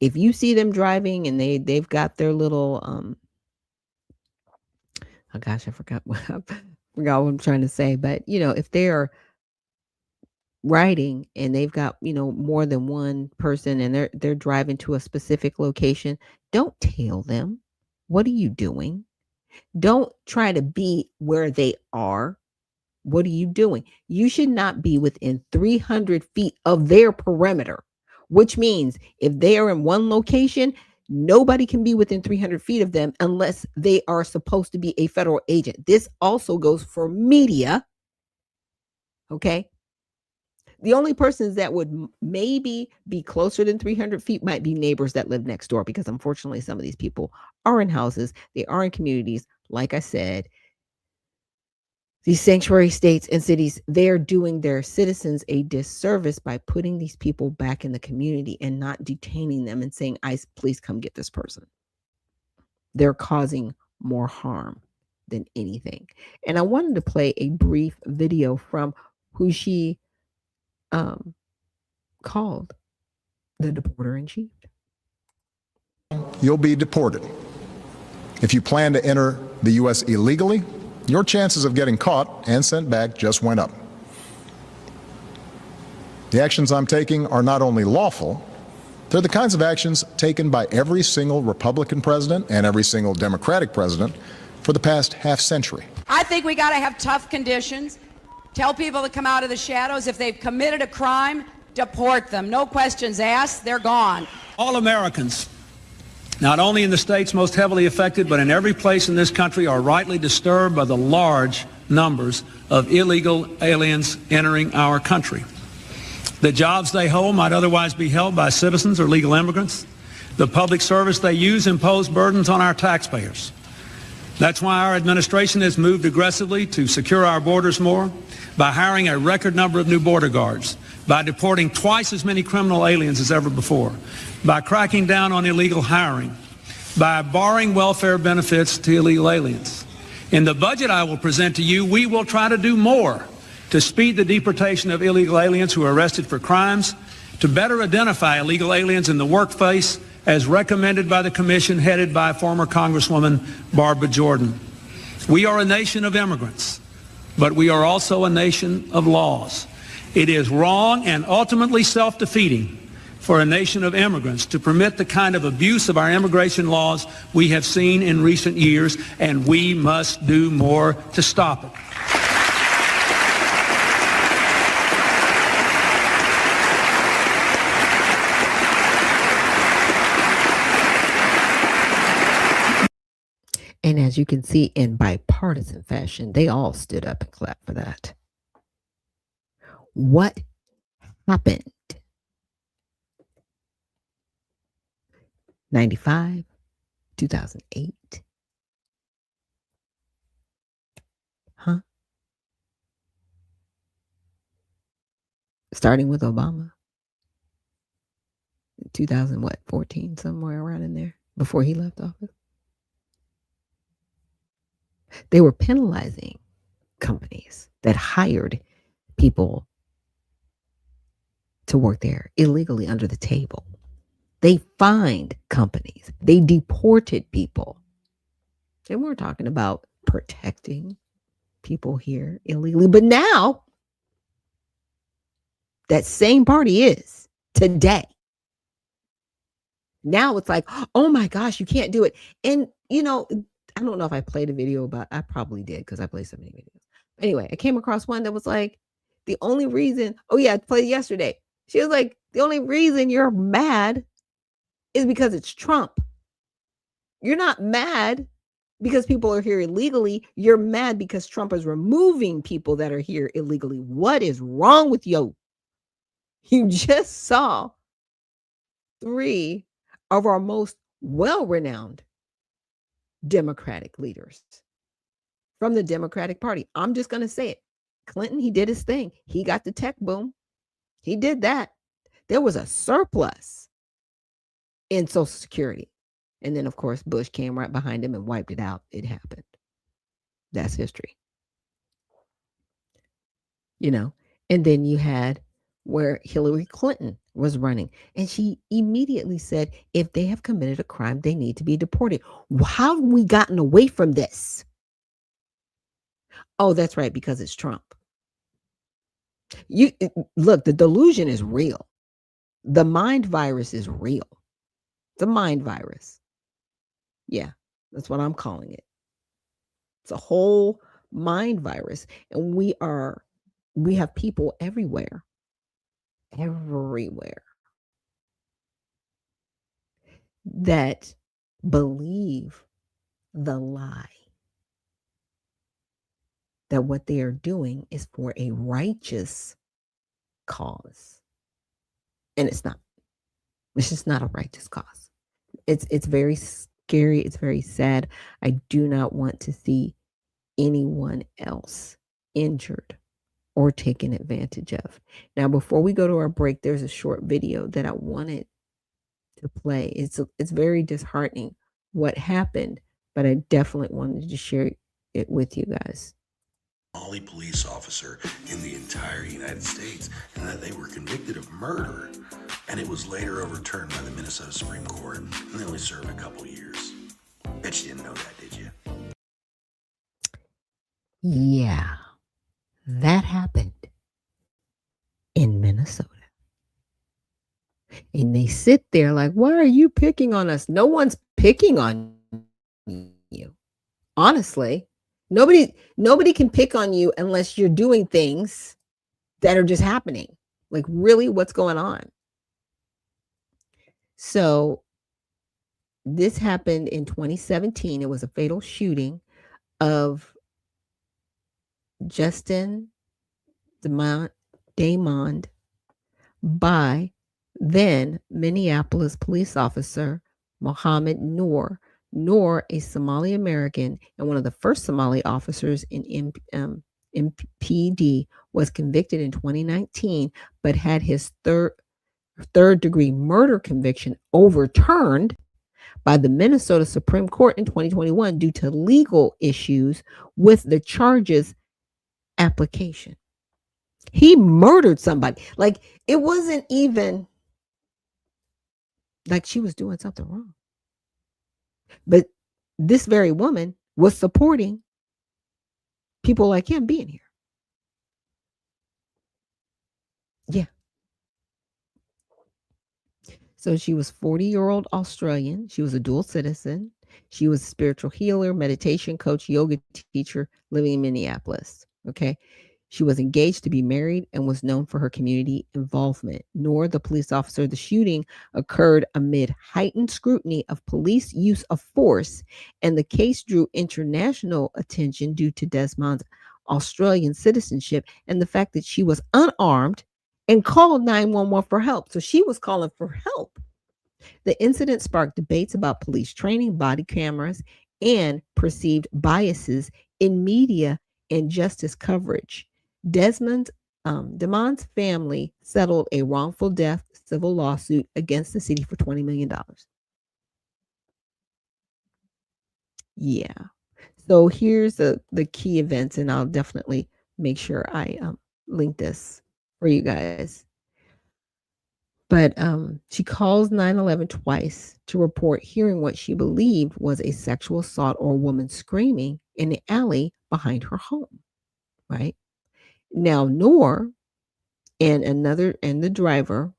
If you see them driving and they've got their little, oh gosh, I forgot what I'm trying to say. But, if they're riding and they've got, more than one person and they're driving to a specific location, don't tail them. What are you doing? Don't try to be where they are. What are you doing? You should not be within 300 feet of their perimeter, which means if they are in one location, nobody can be within 300 feet of them unless they are supposed to be a federal agent. This also goes for media. Okay. The only persons that would maybe be closer than 300 feet might be neighbors that live next door, because unfortunately, some of these people are in houses, they are in communities. Like I said, these sanctuary states and cities, they're doing their citizens a disservice by putting these people back in the community and not detaining them and saying, ICE, please come get this person. They're causing more harm than anything. And I wanted to play a brief video from who she called the deporter in chief. You'll be deported. If you plan to enter the U.S. illegally, your chances of getting caught and sent back just went up. The actions I'm taking are not only lawful, they're the kinds of actions taken by every single Republican president and every single Democratic president for the past half century. I think we got to have tough conditions. Tell people to come out of the shadows. If they've committed a crime, deport them. No questions asked. They're gone. All Americans, not only in the states most heavily affected, but in every place in this country, are rightly disturbed by the large numbers of illegal aliens entering our country. The jobs they hold might otherwise be held by citizens or legal immigrants. The public service they use impose burdens on our taxpayers. That's why our administration has moved aggressively to secure our borders more, by hiring a record number of new border guards, by deporting twice as many criminal aliens as ever before, by cracking down on illegal hiring, by barring welfare benefits to illegal aliens. In the budget I will present to you, we will try to do more to speed the deportation of illegal aliens who are arrested for crimes, to better identify illegal aliens in the workplace as recommended by the commission headed by former Congresswoman Barbara Jordan. We are a nation of immigrants, but we are also a nation of laws. It is wrong and ultimately self-defeating for a nation of immigrants to permit the kind of abuse of our immigration laws we have seen in recent years, and we must do more to stop it. And as you can see, in bipartisan fashion, they all stood up and clapped for that. What happened? 95, 2008. Huh? Starting with Obama. 2014, somewhere around in there, before he left office. They were penalizing companies that hired people to work there illegally under the table. They fined companies. They deported people. They weren't talking about protecting people here illegally. But now, that same party is today. Now it's like, oh my gosh, you can't do it. And, you know, I don't know if I played a video about, I probably did because I played so many videos. Anyway, I came across one that was like, the only reason, oh yeah, I played yesterday. She was like, the only reason you're mad is because it's Trump. You're not mad because people are here illegally. You're mad because Trump is removing people that are here illegally. What is wrong with you? You just saw 3 of our most well-renowned Democratic leaders from the Democratic Party. I'm just going to say it. Clinton, he did his thing. He got the tech boom. He did that. There was a surplus in Social Security. And then, of course, Bush came right behind him and wiped it out. It happened. That's history. You know, and then you had where Hillary Clinton was running. And she immediately said, if they have committed a crime, they need to be deported. How have we gotten away from this? Oh, that's right, because it's Trump. You look, the delusion is real. The mind virus is real. The mind virus. Yeah, that's what I'm calling it. It's a whole mind virus. And we have people everywhere that believe the lie that what they are doing is for a righteous cause. And it's not. It's just not a righteous cause. It's very scary. It's very sad. I do not want to see anyone else injured or taken advantage of. Now, before we go to our break, there's a short video that I wanted to play. It's very disheartening what happened, but I definitely wanted to share it with you guys. Only police officer in the entire United States, and that they were convicted of murder, and it was later overturned by the Minnesota Supreme Court, and they only served a couple years. Bet you didn't know that, did you? Yeah, that happened in Minnesota. And they sit there like, why are you picking on us? No one's picking on you. Honestly, nobody can pick on you unless you're doing things that are just happening. Like, really, what's going on? So this happened in 2017. It was a fatal shooting of Justin Damond by then Minneapolis police officer Mohammed Noor. Noor, a Somali American and one of the first Somali officers in MPD, was convicted in 2019, but had his third-degree murder conviction overturned by the Minnesota Supreme Court in 2021 due to legal issues with the charges application. He murdered somebody. Like, it wasn't even like she was doing something wrong. But this very woman was supporting people like him being here. Yeah. So she was 40-year-old Australian. She was a dual citizen. She was a spiritual healer, meditation coach, yoga teacher living in Minneapolis. Okay. She was engaged to be married and was known for her community involvement. Nor the police officer. The shooting occurred amid heightened scrutiny of police use of force, and the case drew international attention due to Desmond's Australian citizenship and the fact that she was unarmed and called 911 for help. So she was calling for help. The incident sparked debates about police training, body cameras, and perceived biases in media and justice coverage. Damond's family settled a wrongful death civil lawsuit against the city for $20 million. Yeah. So here's the key events, and I'll definitely make sure I link this for you guys. But she calls 911 twice to report hearing what she believed was a sexual assault or a woman screaming in the alley behind her home, right? Now, Noor and the driver,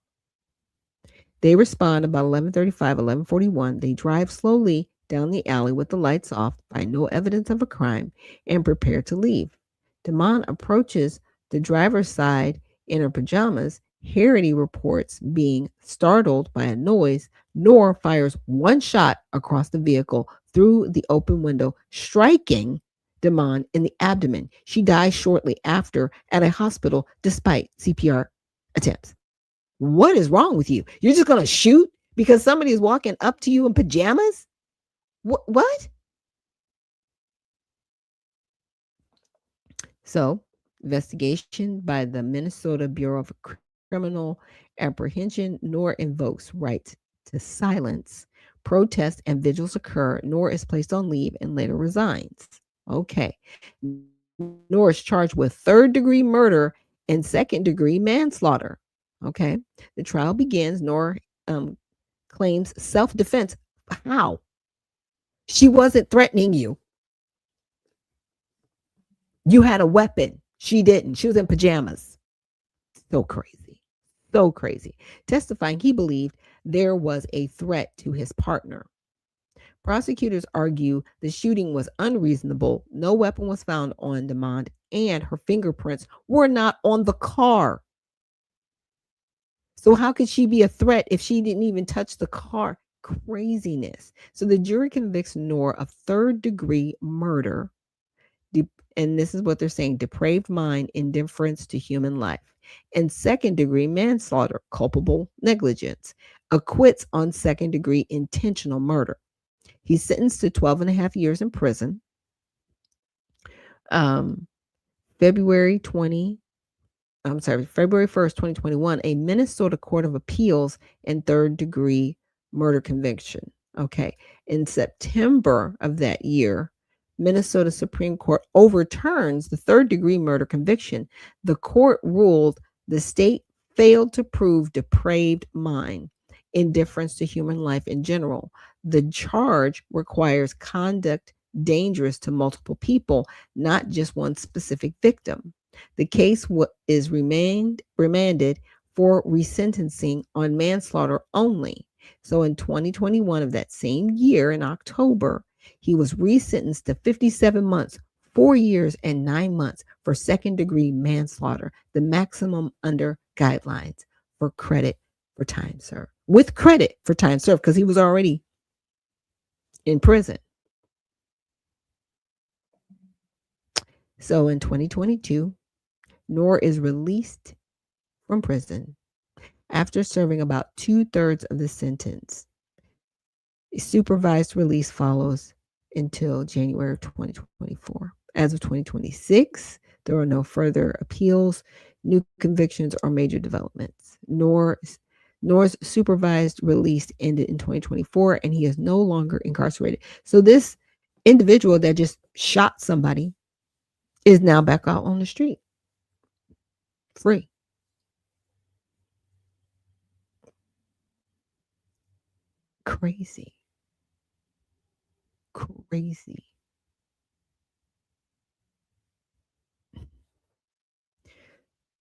they respond about 11:35, 11:41. They drive slowly down the alley with the lights off, find no evidence of a crime, and prepare to leave. Damond approaches the driver's side in her pajamas. Harity reports being startled by a noise. Noor fires one shot across the vehicle through the open window, striking Damond in the abdomen. She dies shortly after at a hospital despite CPR attempts. What is wrong with you? You're just going to shoot because somebody is walking up to you in pajamas? What? So, investigation by the Minnesota Bureau of Criminal Apprehension. Noor invokes right to silence. Protests and vigils occur. Noor is placed on leave and later resigns. Okay. Noor is charged with third-degree murder and second-degree manslaughter. Okay. The trial begins. Noor claims self-defense. How? She wasn't threatening you. You had a weapon. She didn't. She was in pajamas. So crazy. So crazy. Testifying, he believed there was a threat to his partner. Prosecutors argue the shooting was unreasonable, no weapon was found on demand, and her fingerprints were not on the car. So how could she be a threat if she didn't even touch the car? Craziness. So the jury convicts Noor of third-degree murder, and this is what they're saying: depraved mind, indifference to human life, and second-degree manslaughter, culpable negligence. Acquits on second-degree intentional murder. He's sentenced to 12 and a half years in prison. February 1st, 2021, a Minnesota Court of Appeals in third-degree murder conviction. Okay. In September of that year, Minnesota Supreme Court overturns the third-degree murder conviction. The court ruled the state failed to prove depraved mind, indifference to human life in general. The charge requires conduct dangerous to multiple people, not just one specific victim. The case is remanded for resentencing on manslaughter only. So in 2021 of that same year, in October, he was resentenced to 57 months, 4 years and 9 months for second-degree manslaughter, the maximum under guidelines for credit for time served. With credit for time served, because he was already in prison. So in 2022, Noor is released from prison after serving about 2/3 of the sentence. A supervised release follows until January of 2024. As of 2026, there are no further appeals, new convictions, or major developments. Noor's supervised release ended in 2024, and he is no longer incarcerated. So this individual that just shot somebody is now back out on the street, free. Crazy.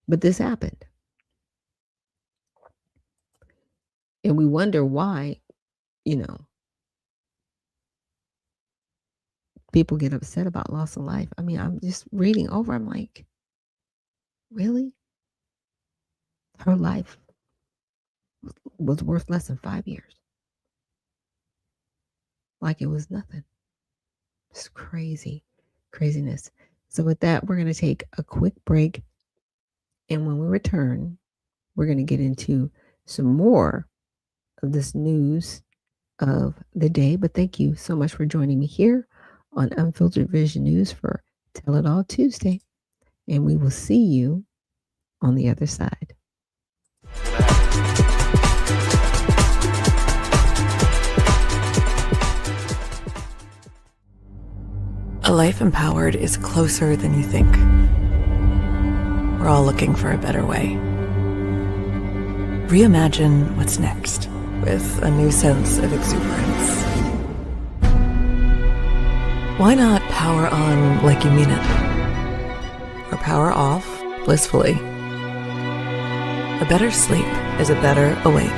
But this happened. And we wonder why, people get upset about loss of life. I mean, I'm just reading over, I'm like, really? Her life was worth less than 5 years. Like it was nothing. It's craziness. So with that, we're going to take a quick break. And when we return, we're going to get into some more of this news of the day. But thank you so much for joining me here on Unfiltered Vision News for Tell It All Tuesday. And we will see you on the other side. A life empowered is closer than you think. We're all looking for a better way. Reimagine what's next with a new sense of exuberance. Why not power on like you mean it? Or power off blissfully? A better sleep is a better awake.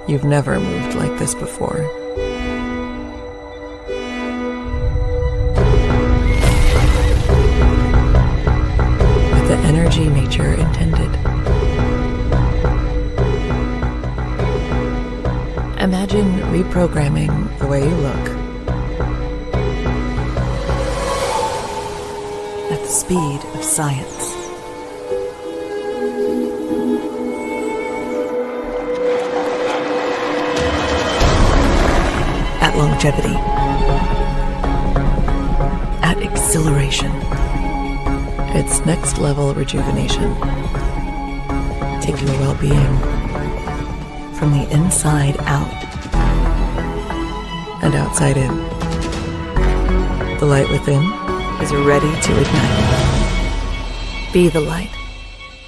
You've never moved like this before. With the energy nature intended. Imagine reprogramming the way you look at the speed of science. At longevity. At exhilaration. It's next level rejuvenation. Take your well-being from the inside out and outside in. The light within is ready to ignite. Be the light.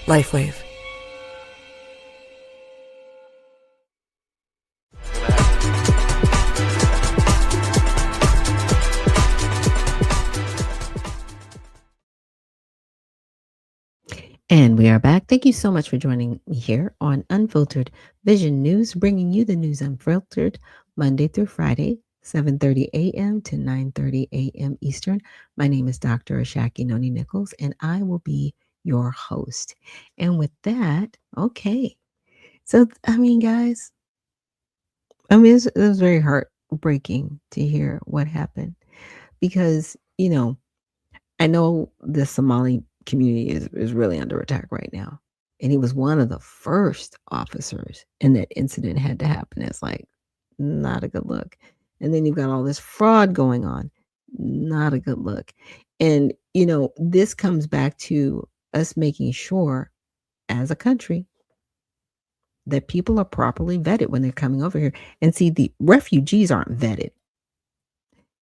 LifeWave. And we are back. Thank you so much for joining me here on Unfiltered Vision News, bringing you the news unfiltered Monday through Friday, 7:30 a.m. to 9:30 a.m. Eastern. My name is Dr. Ashaki Noni Nichols, and I will be your host. And with that, okay. So, I mean, guys, it was very heartbreaking to hear what happened because, I know the Somali community is really under attack right now. And he was one of the first officers, and that incident had to happen. It's like not a good look. And then you've got all this fraud going on. Not a good look. And this comes back to us making sure as a country that people are properly vetted when they're coming over here. And see, the refugees aren't vetted.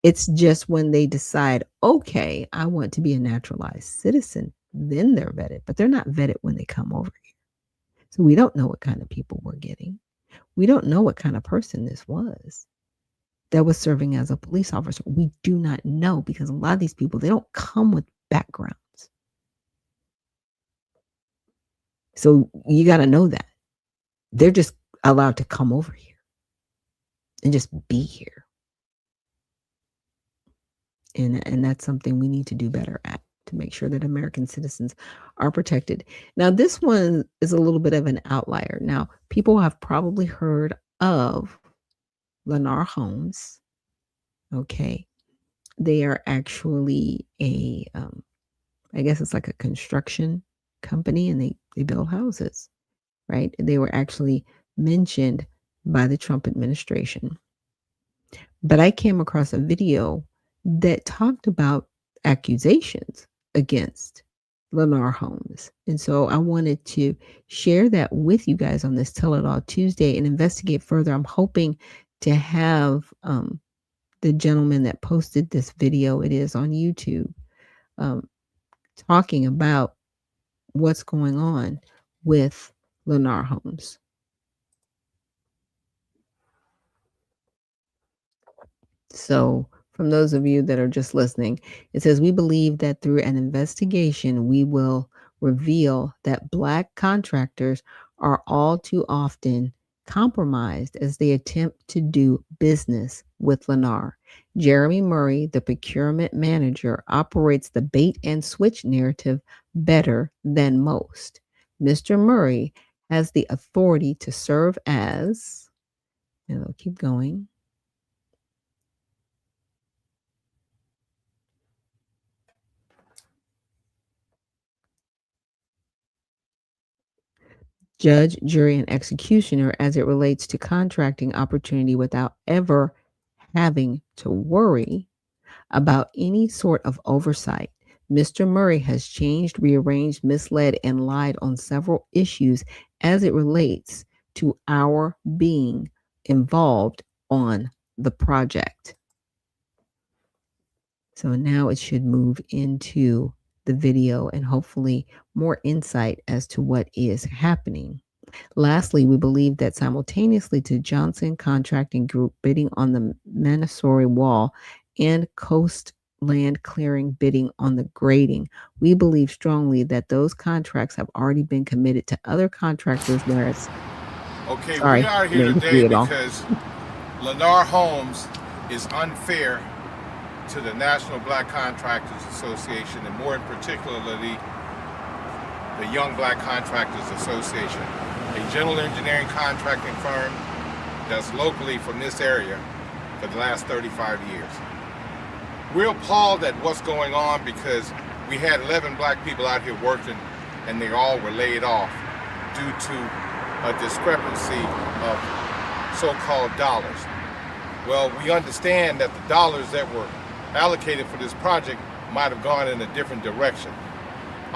It's just when they decide, okay, I want to be a naturalized citizen, then they're vetted, but they're not vetted when they come over here. So we don't know what kind of people we're getting. We don't know what kind of person this was that was serving as a police officer. We do not know because a lot of these people, they don't come with backgrounds. So you got to know that. They're just allowed to come over here and just be here. And that's something we need to do better at, to make sure that American citizens are protected. Now, this one is a little bit of an outlier. Now, people have probably heard of Lennar Homes. Okay. They are actually I guess it's like a construction company, and they build houses, right? They were actually mentioned by the Trump administration. But I came across a video that talked about accusations against Lennar Homes. And so I wanted to share that with you guys on this Tell It All Tuesday and investigate further. I'm hoping to have the gentleman that posted this video, it is on YouTube, talking about what's going on with Lennar Homes. So from those of you that are just listening, it says, we believe that through an investigation, we will reveal that Black contractors are all too often compromised as they attempt to do business with Lennar. Jeremy Murray, the procurement manager, operates the bait and switch narrative better than most. Mr. Murray has the authority to serve as, and I'll keep going, judge, jury, and executioner as it relates to contracting opportunity without ever having to worry about any sort of oversight. Mr. Murray has changed, rearranged, misled, and lied on several issues as it relates to our being involved on the project. So now it should move into the video and hopefully more insight as to what is happening. Lastly, we believe that simultaneously to Johnson Contracting Group bidding on the Mansouri Wall and Coast Land Clearing bidding on the grading, we believe strongly that those contracts have already been committed to other contractors, whereas we are here today because Lennar Homes is unfair to the National Black Contractors Association, and more in particularly the Young Black Contractors Association, a general engineering contracting firm that's locally from this area for the last 35 years. We're appalled at what's going on because we had 11 Black people out here working and they all were laid off due to a discrepancy of so-called dollars. Well, we understand that the dollars that were allocated for this project might have gone in a different direction.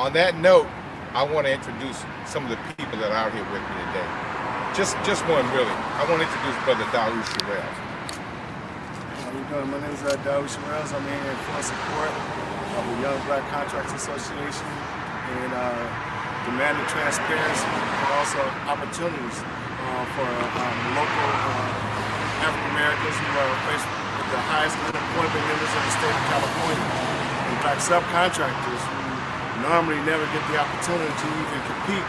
On that note, I want to introduce some of the people that are out here with me today. Just one really. I want to introduce Brother Davos Sherrills. How you doing? My name is Davos Sherrills. I'm here in full support of the Young Black Contractors Association and demanding transparency and also opportunities for local African Americans who are faced with the highest unemployment numbers in the state of California. In fact, subcontractors who normally never get the opportunity to even compete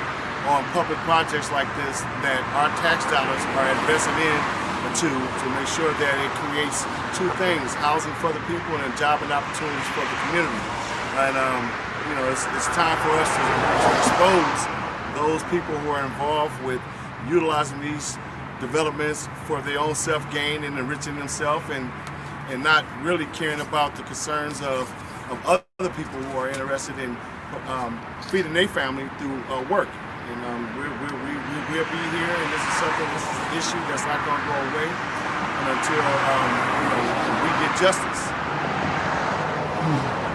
on public projects like this that our tax dollars are invested in to make sure that it creates two things: housing for the people and job and opportunities for the community. And you know, it's time for us to expose those people who are involved with utilizing these developments for their own self-gain and enriching themselves, and not really caring about the concerns of other people who are interested in feeding their family through work. And we'll be here, and this is an issue that's not going to go away until you know, we get justice.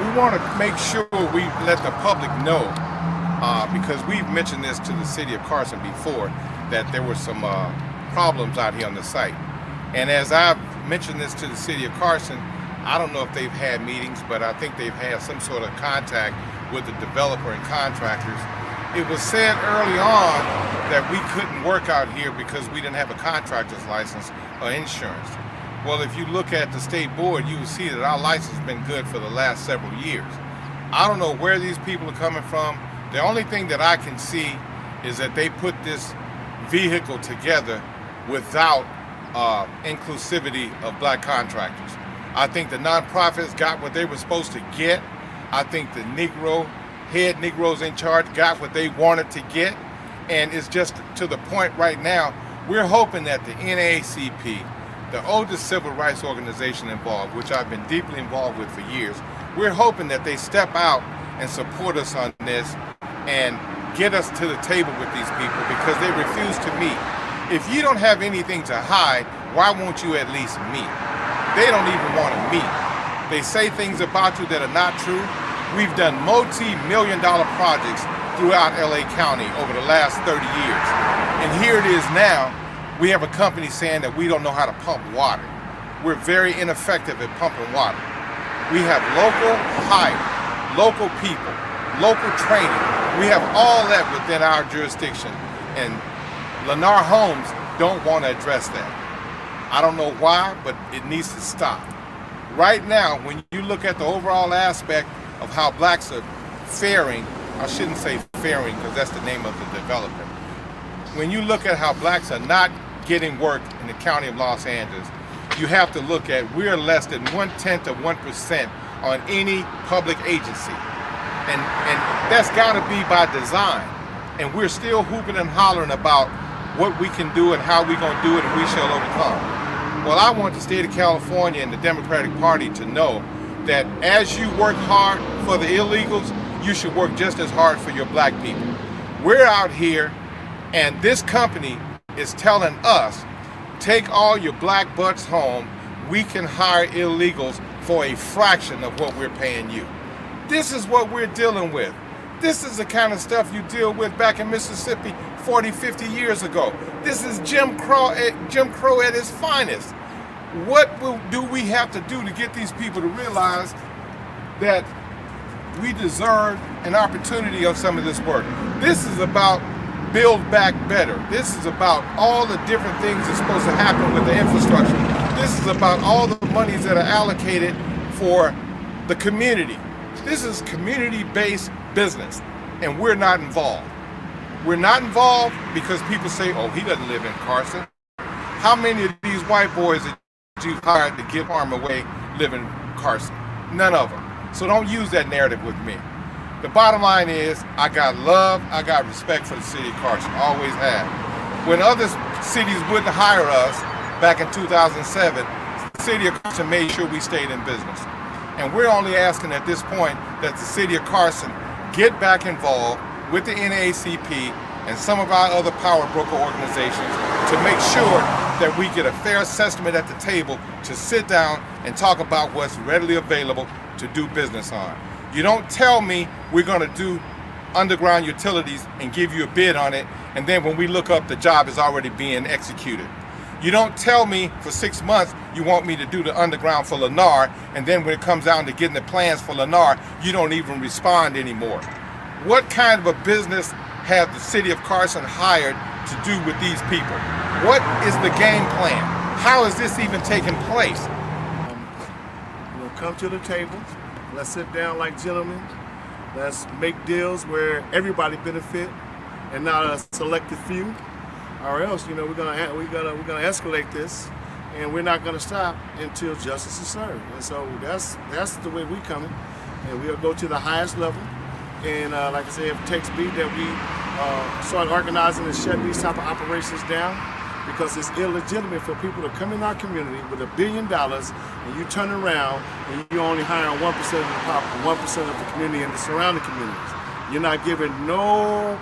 We want to make sure we let the public know, because we've mentioned this to the city of Carson before, that there were some problems out here on the site. And as I've mentioned this to the city of Carson, I don't know if they've had meetings, but I think they've had some sort of contact with the developer and contractors. It was said early on that we couldn't work out here because we didn't have a contractor's license or insurance. Well, if you look at the state board, you will see that our license has been good for the last several years. I don't know where these people are coming from. The only thing that I can see is that they put this vehicle together without inclusivity of black contractors. I think the nonprofits got what they were supposed to get. I think the head Negroes in charge got what they wanted to get. And it's just to the point right now, we're hoping that the NAACP, the oldest civil rights organization involved, which I've been deeply involved with for years, we're hoping that they step out and support us on this and get us to the table with these people, because they refuse to meet. If you don't have anything to hide, why won't you at least meet? They don't even want to meet. They say things about you that are not true. We've done multi-million-dollar projects throughout LA County over the last 30 years. And here it is now, we have a company saying that we don't know how to pump water. We're very ineffective at pumping water. We have local hire, local people, local training. We have all that within our jurisdiction. And Lennar Homes don't want to address that. I don't know why, but it needs to stop. Right now, when you look at the overall aspect of how blacks are faring, I shouldn't say faring because that's the name of the developer. When you look at how blacks are not getting work in the county of Los Angeles, you have to look at we're less than 1/10 of 1% on any public agency. And that's got to be by design. And we're still hooping and hollering about what we can do and how we're going to do it, and we shall overcome. Well, I want the state of California and the Democratic Party to know that as you work hard for the illegals, you should work just as hard for your black people. We're out here, and this company is telling us, take all your black butts home, we can hire illegals for a fraction of what we're paying you. This is what we're dealing with. This is the kind of stuff you deal with back in Mississippi 40, 50 years ago. This is Jim Crow at its finest. What do we have to do to get these people to realize that we deserve an opportunity of some of this work? This is about Build Back Better. This is about all the different things that's supposed to happen with the infrastructure. This is about all the monies that are allocated for the community. This is community-based business, and we're not involved. We're not involved because people say, oh, he doesn't live in Carson. How many of these white boys that you've hired to give harm away live in Carson? None of them. So don't use that narrative with me. The bottom line is, I got love, I got respect for the city of Carson, always have. When other cities wouldn't hire us back in 2007, the city of Carson made sure we stayed in business. And we're only asking at this point that the city of Carson get back involved with the NAACP and some of our other power broker organizations to make sure that we get a fair assessment at the table to sit down and talk about what's readily available to do business on. You don't tell me we're going to do underground utilities and give you a bid on it, and then when we look up, the job is already being executed. You don't tell me for 6 months you want me to do the underground for Lennar, and then when it comes down to getting the plans for Lennar, you don't even respond anymore. What kind of a business have the city of Carson hired to do with these people? What is the game plan? How is this even taking place? We'll come to the table. Let's sit down like gentlemen Let's make deals where everybody benefit and not a selected few, or else, we're gonna escalate this, and we're not gonna stop until justice is served. And so that's the way we coming, and we'll go to the highest level. And like I said, if it takes be that we start organizing and shutting these type of operations down, because it's illegitimate for people to come in our community with $1 billion and you turn around and you only hire 1% of the population, 1% of the community and the surrounding communities. You're not giving no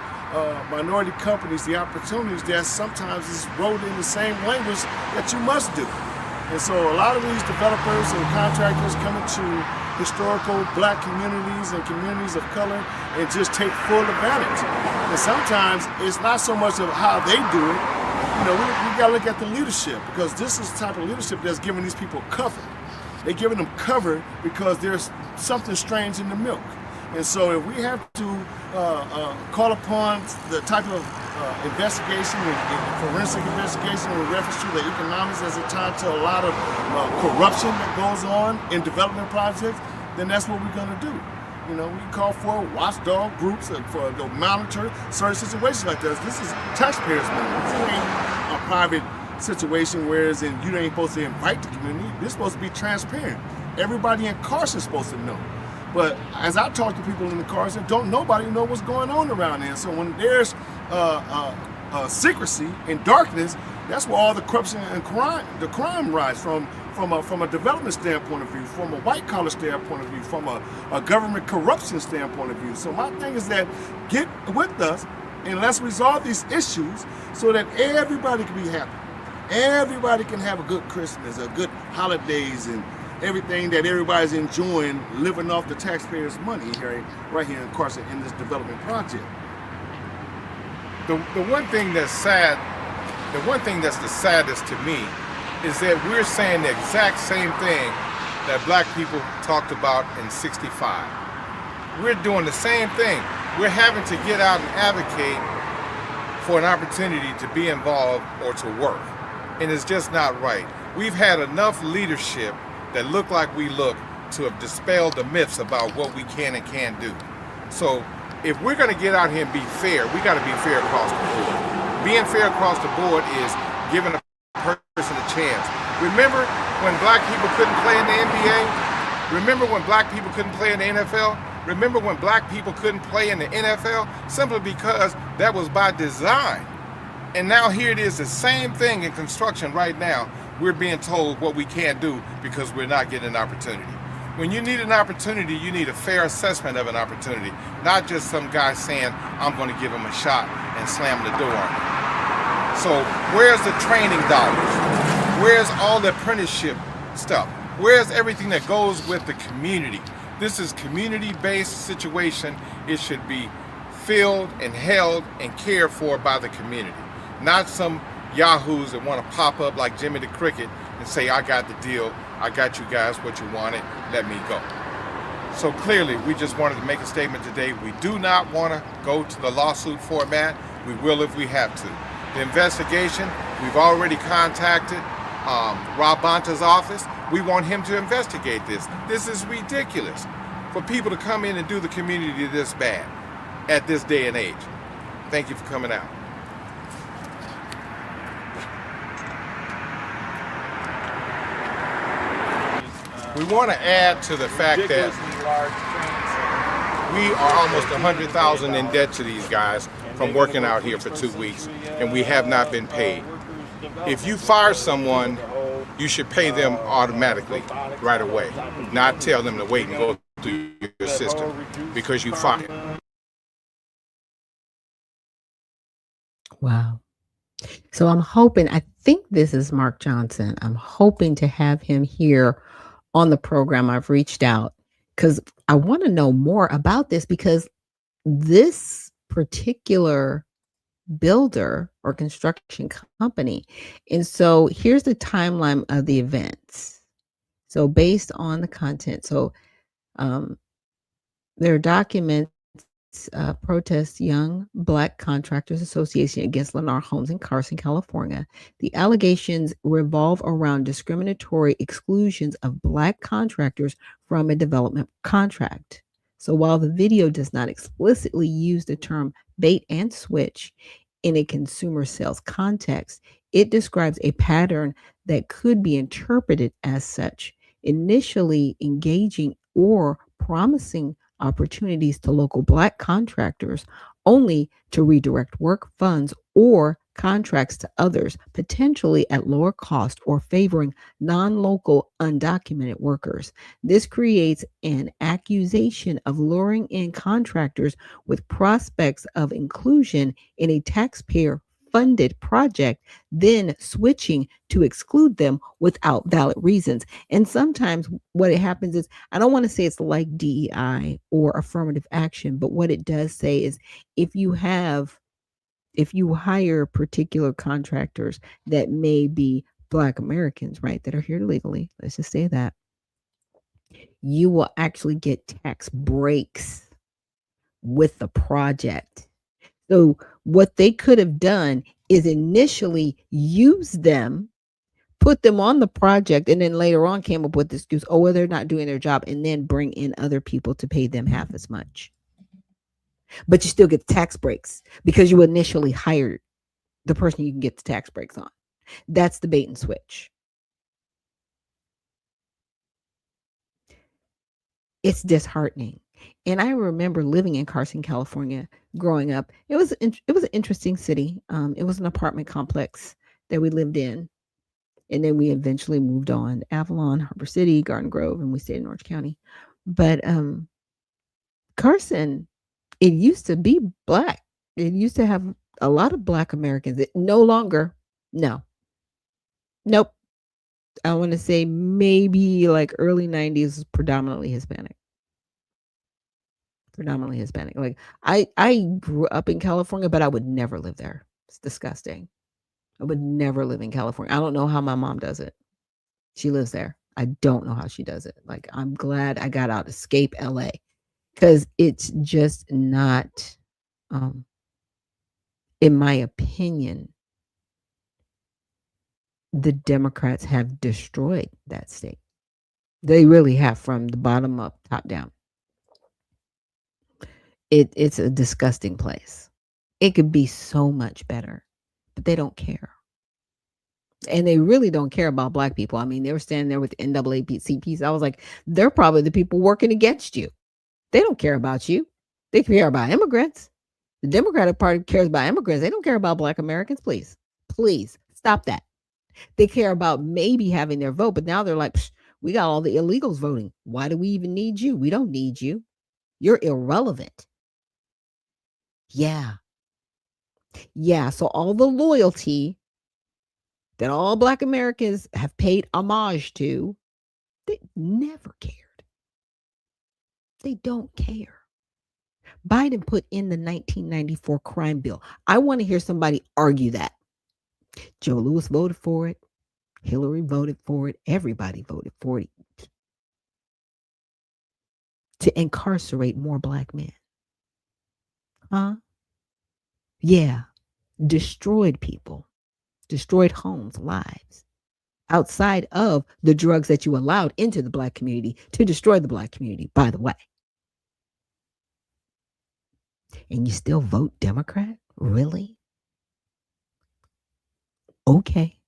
minority companies the opportunities that sometimes is wrote in the same language that you must do. And so a lot of these developers and contractors come into historical black communities and communities of color and just take full advantage. And sometimes it's not so much of how they do it. We gotta look at the leadership, because this is the type of leadership that's giving these people cover. They're giving them cover because there's something strange in the milk. And so if we have to call upon the type of investigation and forensic investigation with reference to the economics as it tied to a lot of corruption that goes on in development projects, then that's what we're gonna do. We call for watchdog groups for to monitor certain situations like this. This is taxpayers' money. This ain't a private situation, whereas you ain't supposed to invite the community. This is supposed to be transparent. Everybody in Carson is supposed to know. But as I talk to people in the Carson, don't nobody know what's going on around there. So when there's secrecy and darkness, that's where all the corruption and crime rise from a development standpoint of view, from a white collar standpoint of view, from a government corruption standpoint of view. So my thing is that get with us and let's resolve these issues so that everybody can be happy. Everybody can have a good Christmas, a good holidays, and everything that everybody's enjoying, living off the taxpayers' money right here in Carson in this development project. The one thing that's sad, the one thing that's the saddest to me is that we're saying the exact same thing that black people talked about in '65. We're doing the same thing. We're having to get out and advocate for an opportunity to be involved or to work. And it's just not right. We've had enough leadership that look like we look to have dispelled the myths about what we can and can't do. So if we're gonna get out here and be fair, we gotta be fair across the board. Being fair across the board is giving a person a chance. Remember when black people couldn't play in the NBA? Remember when black people couldn't play in the NFL? Remember when black people couldn't play in the NFL? Simply because that was by design. And now here it is, the same thing in construction right now. We're being told what we can't do because we're not getting an opportunity. When you need an opportunity, you need a fair assessment of an opportunity, not just some guy saying, I'm gonna give him a shot and slam the door on him. So where's the training dollars? Where's all the apprenticeship stuff? Where's everything that goes with the community? This is community-based situation. It should be filled and held and cared for by the community, not some yahoos that want to pop up like Jimmy the Cricket and say, I got the deal, I got you guys what you wanted, let me go. So clearly, we just wanted to make a statement today. We do not want to go to the lawsuit format. We will if we have to. The investigation, we've already contacted Rob Bonta's office. We want him to investigate this. This is ridiculous for people to come in and do the community this bad at this day and age. Thank you for coming out. We want to add to the fact that we are almost 100,000 in debt to these guys from working out here for 2 weeks, and we have not been paid. If you fire someone, you should pay them automatically right away, not tell them to wait and go through your system because you fired. Wow. So I'm hoping, I think this is Mark Johnson. I'm hoping to have him here on the program. I've reached out because I want to know more about this, because this particular builder or construction company. And so here's the timeline of the events. So based on the content, so there are documents, protest Young Black Contractors Association against Lennar Homes in Carson, California. The allegations revolve around discriminatory exclusions of Black contractors from a development contract. So while the video does not explicitly use the term bait and switch in a consumer sales context, it describes a pattern that could be interpreted as such, initially engaging or promising opportunities to local Black contractors only to redirect work, funds, or contracts to others, potentially at lower cost or favoring non local undocumented workers. This creates an accusation of luring in contractors with prospects of inclusion in a taxpayer funded project, then switching to exclude them without valid reasons. And sometimes what it happens is, I don't want to say it's like DEI or affirmative action, but what it does say is if you hire particular contractors that may be Black Americans, right, that are here legally, let's just say that, you will actually get tax breaks with the project. So what they could have done is initially use them, put them on the project, and then later on came up with the excuse, oh, well, they're not doing their job, and then bring in other people to pay them half as much. But you still get the tax breaks because you initially hired the person you can get the tax breaks on. That's the bait and switch. It's disheartening. And I remember living in Carson, California, growing up. It was an interesting city. It was an apartment complex that we lived in. And then we eventually moved on to Avalon, Harbor City, Garden Grove, and we stayed in Orange County. But Carson, it used to be Black. It used to have a lot of Black Americans. It no longer. No. Nope. I want to say maybe like early 90s, predominantly Hispanic. Like I grew up in California, but I would never live there. It's disgusting. I would never live in California. I don't know how my mom does it. She lives there. I don't know how she does it. Like, I'm glad I got out, escape LA, because it's just not, in my opinion, the Democrats have destroyed that state. They really have, from the bottom up, top down. It's a disgusting place. It could be so much better, but they don't care. And they really don't care about Black people. I mean, they were standing there with the NAACPs. I was like, they're probably the people working against you. They don't care about you. They care about immigrants. The Democratic Party cares about immigrants. They don't care about Black Americans. Please stop that. They care about maybe having their vote, but now they're like, we got all the illegals voting. Why do we even need you? We don't need you. You're irrelevant. Yeah. So all the loyalty that all Black Americans have paid homage to, they never cared. They don't care. Biden put in the 1994 crime bill. I want to hear somebody argue that. Joe Lewis voted for it. Hillary voted for it. Everybody voted for it. To incarcerate more Black men. Huh? Yeah. Destroyed people. Destroyed homes, lives. Outside of the drugs that you allowed into the Black community to destroy the Black community, by the way. And you still vote Democrat? Really? Okay.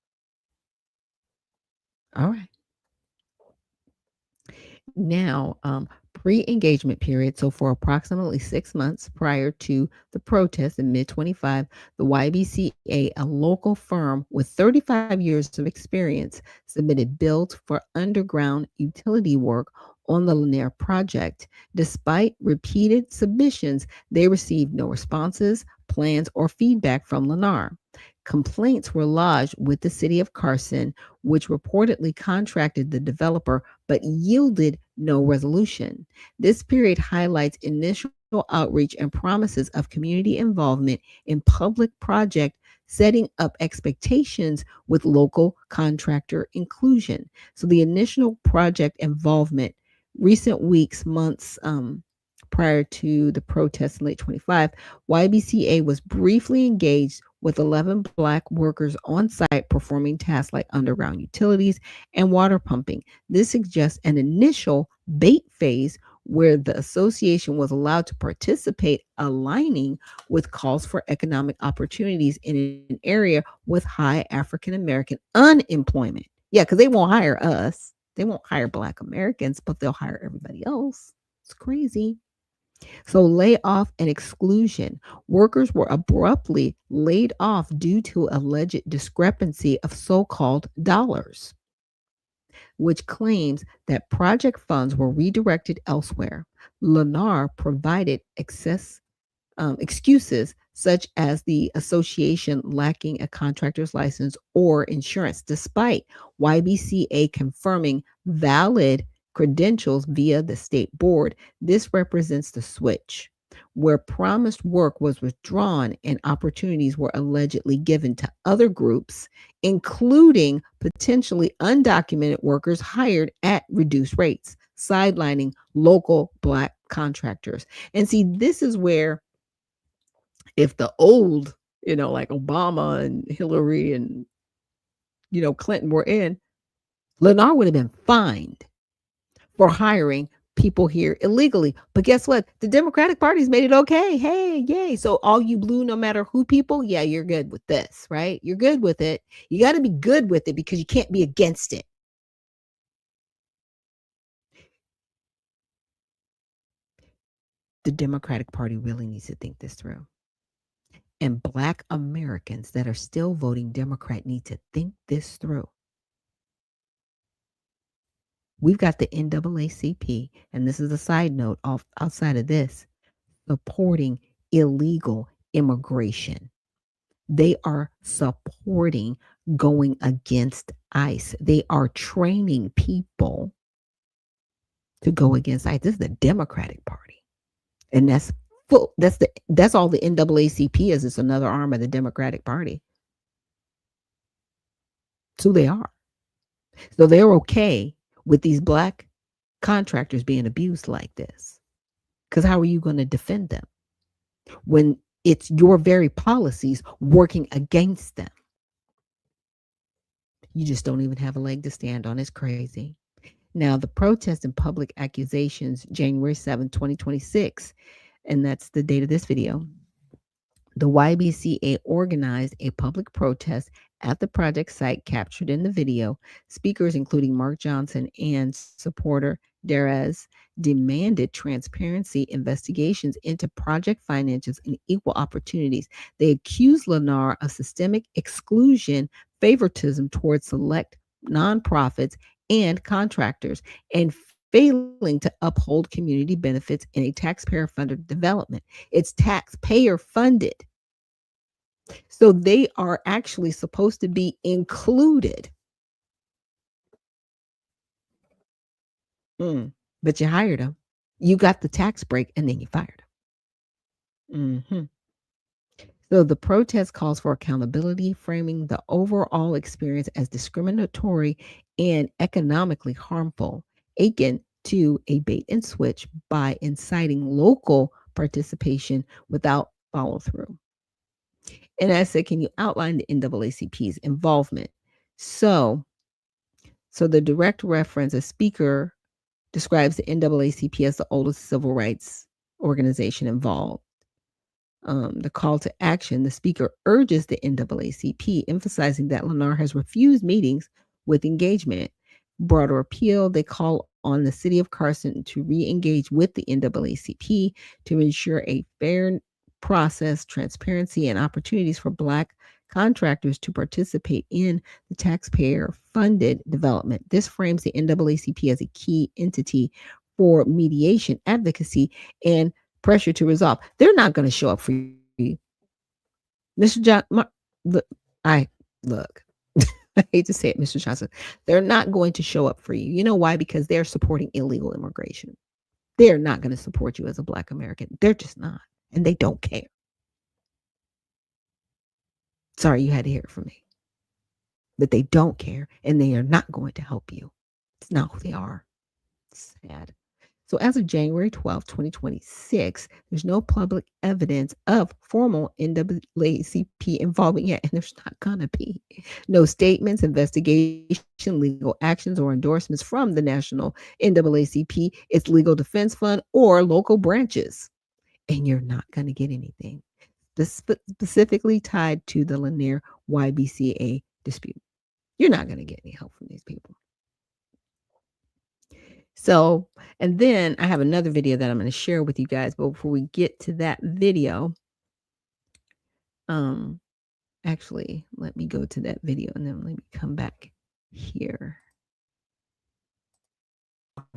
All right. Now, pre-engagement period. So for approximately 6 months prior to the protest in mid-25, the YBCA, a local firm with 35 years of experience, submitted bids for underground utility work on the Lanier project. Despite repeated submissions, they received no responses, plans, or feedback from Lennar. Complaints were lodged with the city of Carson, which reportedly contracted the developer but yielded no resolution. This period highlights initial outreach and promises of community involvement in public project, setting up expectations with local contractor inclusion. So the initial project involvement, recent weeks, months prior to the protest in late 25, YBCA was briefly engaged with 11 Black workers on site performing tasks like underground utilities and water pumping. This suggests an initial bait phase where the association was allowed to participate, aligning with calls for economic opportunities in an area with high African American unemployment. Yeah, because they won't hire us. They won't hire Black Americans, but they'll hire everybody else. It's crazy. So, layoff and exclusion. Workers were abruptly laid off due to alleged discrepancy of so called dollars, which claims that project funds were redirected elsewhere. Lennar provided excuses such as the association lacking a contractor's license or insurance, despite YBCA confirming valid credentials via the state board. This represents the switch, where promised work was withdrawn and opportunities were allegedly given to other groups, including potentially undocumented workers hired at reduced rates, sidelining local Black contractors. And see, this is where, if the old, like Obama and Hillary and, Clinton were in, Lennar would have been fined for hiring people here illegally. But guess what? The Democratic Party's made it okay. Hey, yay. So all you blue, no matter who people, yeah, you're good with this, right? You're good with it. You got to be good with it because you can't be against it. The Democratic Party really needs to think this through. And Black Americans that are still voting Democrat need to think this through. We've got the NAACP, and this is a side note outside of this, supporting illegal immigration. They are supporting going against ICE. They are training people to go against ICE. This is the Democratic Party. And that's all the NAACP is. It's another arm of the Democratic Party. So they are. So they're okay with these Black contractors being abused like this. Because how are you going to defend them when it's your very policies working against them? You just don't even have a leg to stand on. It's crazy. Now, the protest and public accusations, January 7, 2026, and that's the date of this video. The YBCA organized a public protest at the project site captured in the video. Speakers, including Mark Johnson and supporter Derez, demanded transparency investigations into project finances and equal opportunities. They accused Lennar of systemic exclusion, favoritism towards select nonprofits and contractors, and failing to uphold community benefits in a taxpayer-funded development. It's taxpayer-funded. So they are actually supposed to be included. But you hired them. You got the tax break and then you fired them. So the protest calls for accountability, framing the overall experience as discriminatory and economically harmful, akin to a bait and switch by inciting local participation without follow through. And I said, can you outline the NAACP's involvement? So the direct reference, a speaker describes the NAACP as the oldest civil rights organization involved. The call to action, the speaker urges the NAACP, emphasizing that Lennar has refused meetings with engagement. Broader appeal, they call on the city of Carson to re-engage with the NAACP to ensure a fair process, transparency, and opportunities for Black contractors to participate in the taxpayer-funded development. This frames the NAACP as a key entity for mediation, advocacy, and pressure to resolve. They're not going to show up for you. Mr. John, I hate to say it, Mr. Johnson. They're not going to show up for you. You know why? Because they're supporting illegal immigration. They're not going to support you as a Black American. They're just not. And they don't care. Sorry, you had to hear it from me. But they don't care, and they are not going to help you. It's not who they are. It's sad. So as of January 12, 2026, there's no public evidence of formal NAACP involvement yet, and there's not going to be. No statements, investigation, legal actions, or endorsements from the National NAACP, its legal defense fund, or local branches. And you're not going to get anything. This specifically tied to the Lanier YBCA dispute. You're not going to get any help from these people. So, and then I have another video that I'm going to share with you guys. But before we get to that video, actually, let me go to that video and then let me come back here.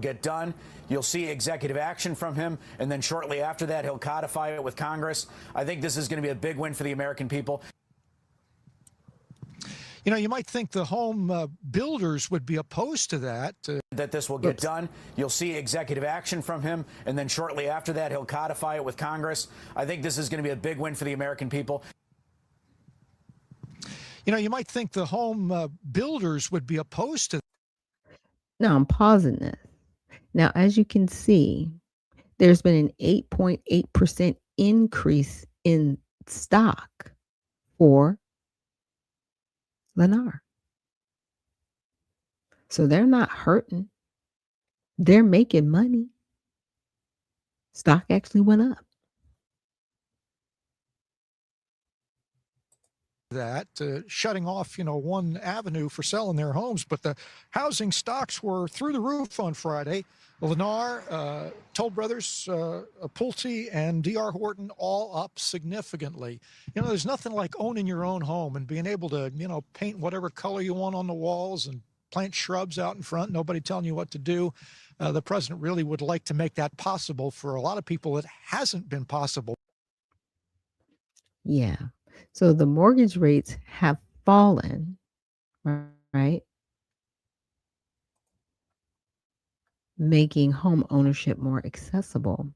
Get done. You'll see executive action from him, and then shortly after that, he'll codify it with Congress. I think this is going to be a big win for the American people. You know, you might think the home builders would be opposed to that. That this will get done. You'll see executive action from him, and then shortly after that, he'll codify it with Congress. I think this is going to be a big win for the American people. You know, you might think the home builders would be opposed to. Now I'm pausing this. Now, as you can see, there's been an 8.8% increase in stock for Lennar. So they're not hurting. They're making money. Stock actually went up. That shutting off, you know, one avenue for selling their homes, but the housing stocks were through the roof on Friday. Lennar, Toll Brothers, Pulte, and D.R. Horton all up significantly. You know, there's nothing like owning your own home and being able to, you know, paint whatever color you want on the walls and plant shrubs out in front, nobody telling you what to do. The president really would like to make that possible. For a lot of people, it hasn't been possible. Yeah. So the mortgage rates have fallen, right? Making home ownership more accessible.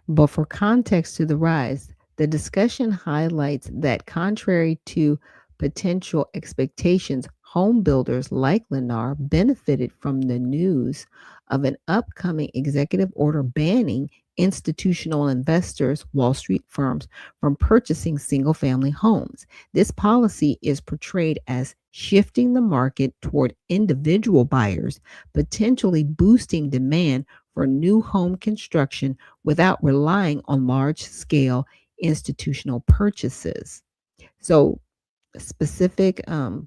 But for context to the rise, the discussion highlights that contrary to potential expectations, home builders like Lennar benefited from the news of an upcoming executive order banning institutional investors, Wall Street firms, from purchasing single-family homes. This policy is portrayed as shifting the market toward individual buyers, potentially boosting demand for new home construction without relying on large-scale institutional purchases. So, specific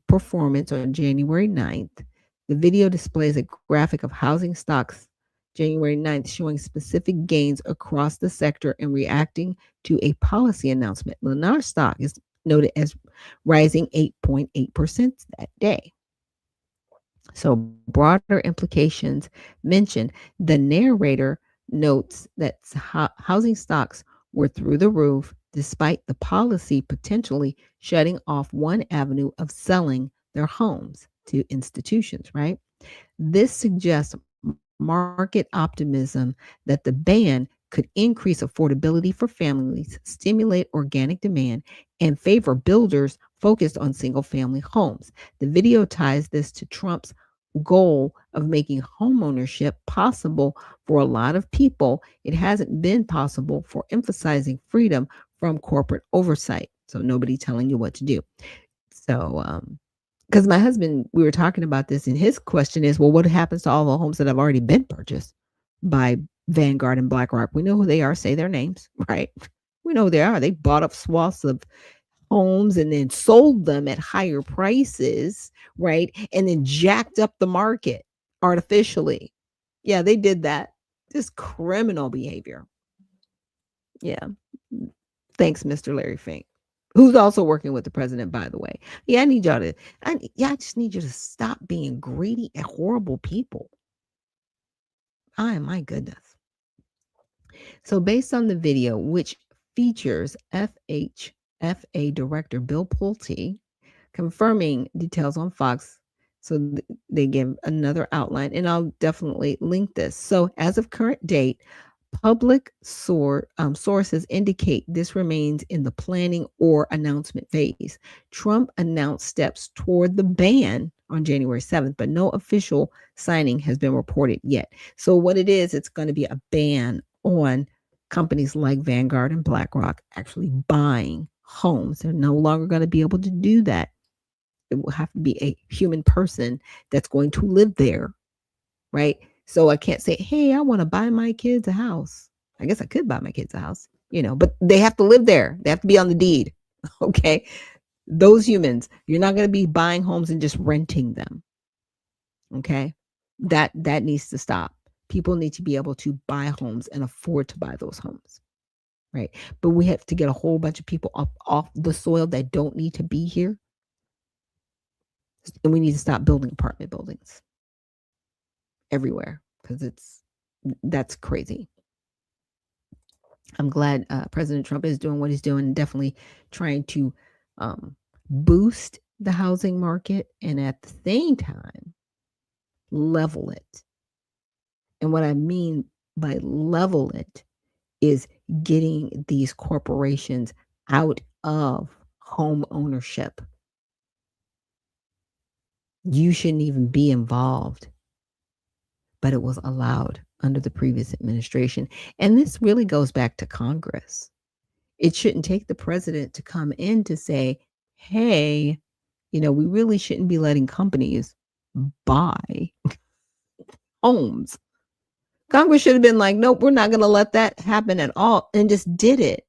performance on January 9th. The video displays a graphic of housing stocks January 9th showing specific gains across the sector and reacting to a policy announcement. Lennar stock is noted as rising 8.8% that day. So broader implications mentioned. The narrator notes that housing stocks were through the roof despite the policy potentially shutting off one avenue of selling their homes to institutions, right? This suggests market optimism that the ban could increase affordability for families, stimulate organic demand, and favor builders focused on single-family homes. The video ties this to Trump's goal of making homeownership possible for a lot of people. It hasn't been possible for emphasizing freedom from corporate oversight. So nobody telling you what to do. So, because my husband, we were talking about this, and his question is, well, what happens to all the homes that have already been purchased by Vanguard and BlackRock? We know who they are, say their names, right? We know who they are. They bought up swaths of homes and then sold them at higher prices, right? And then jacked up the market artificially. Yeah, they did that. Just criminal behavior. Yeah. Thanks, Mr. Larry Fink, who's also working with the president, by the way. Yeah, I just need you to stop being greedy and horrible people. My goodness. So based on the video, which features FHFA Director Bill Pulte confirming details on Fox, so they give another outline, and I'll definitely link this. So as of current date, public sources indicate this remains in the planning or announcement phase. Trump announced steps toward the ban on January 7th, but no official signing has been reported yet. So what it is, it's going to be a ban on companies like Vanguard and BlackRock actually buying homes. They're no longer going to be able to do that. It will have to be a human person that's going to live there, right? So I can't say, hey, I want to buy my kids a house. I guess I could buy my kids a house, but they have to live there. They have to be on the deed. Okay. Those humans, you're not going to be buying homes and just renting them. Okay. That needs to stop. People need to be able to buy homes and afford to buy those homes. Right. But we have to get a whole bunch of people up off the soil that don't need to be here. And we need to stop building apartment buildings everywhere, because that's crazy. I'm glad President Trump is doing what he's doing, definitely trying to boost the housing market and at the same time level it. And what I mean by level it is getting these corporations out of home ownership. You shouldn't even be involved, but it was allowed under the previous administration. And this really goes back to Congress. It shouldn't take the president to come in to say, hey, we really shouldn't be letting companies buy homes. Congress should have been like, nope, we're not going to let that happen at all, and just did it.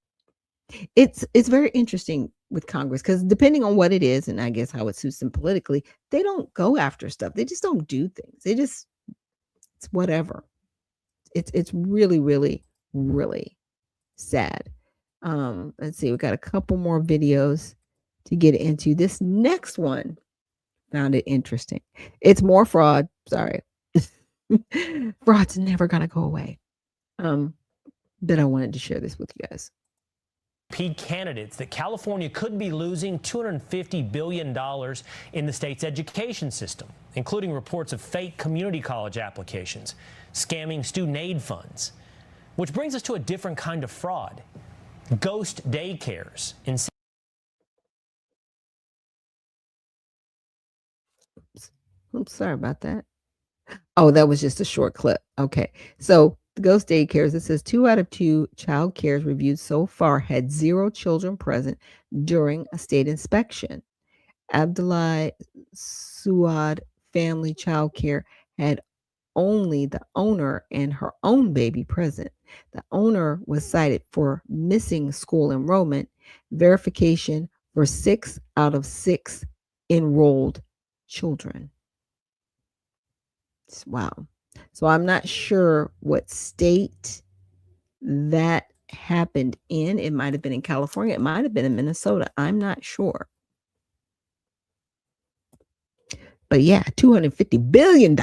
It's very interesting with Congress, because depending on what it is, and I guess how it suits them politically, they don't go after stuff. They just don't do things. It's whatever. It's really, really, really sad. Let's see, we got a couple more videos to get into. This next one, found it interesting. It's more fraud. Sorry. Fraud's never gonna go away. But I wanted to share this with you guys. Candidates that California could be losing $250 billion in the state's education system, including reports of fake community college applications, scamming student aid funds. Which brings us to a different kind of fraud: ghost daycares. Oops, sorry about that. Oh, that was just a short clip. Okay. So the ghost daycares, it says 2 out of 2 child cares reviewed so far had 0 children present during a state inspection. Abdullah Suad Family Child Care had only the owner and her own baby present. The owner was cited for missing school enrollment verification for 6 out of 6 enrolled children. Wow. So I'm not sure what state that happened in. It might have been in California. It might have been in Minnesota. I'm not sure. But yeah, $250 billion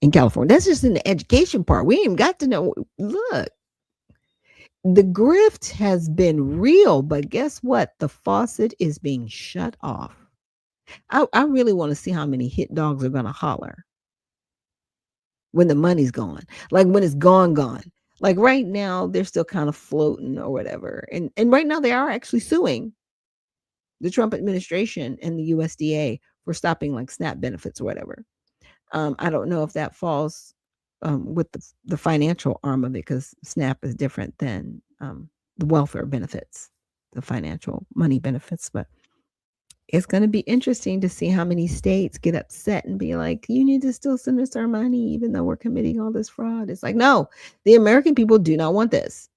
in California. That's just in the education part. We ain't even got to know. Look, the grift has been real, but guess what? The faucet is being shut off. I really want to see how many hit dogs are going to holler when the money's gone, like when it's gone. Like right now, they're still kind of floating or whatever. And right now they are actually suing the Trump administration and the USDA for stopping like SNAP benefits or whatever. I don't know if that falls with the financial arm of it, because SNAP is different than the welfare benefits, the financial money benefits. But it's going to be interesting to see how many states get upset and be like, you need to still send us our money, even though we're committing all this fraud. It's like, no, the American people do not want this.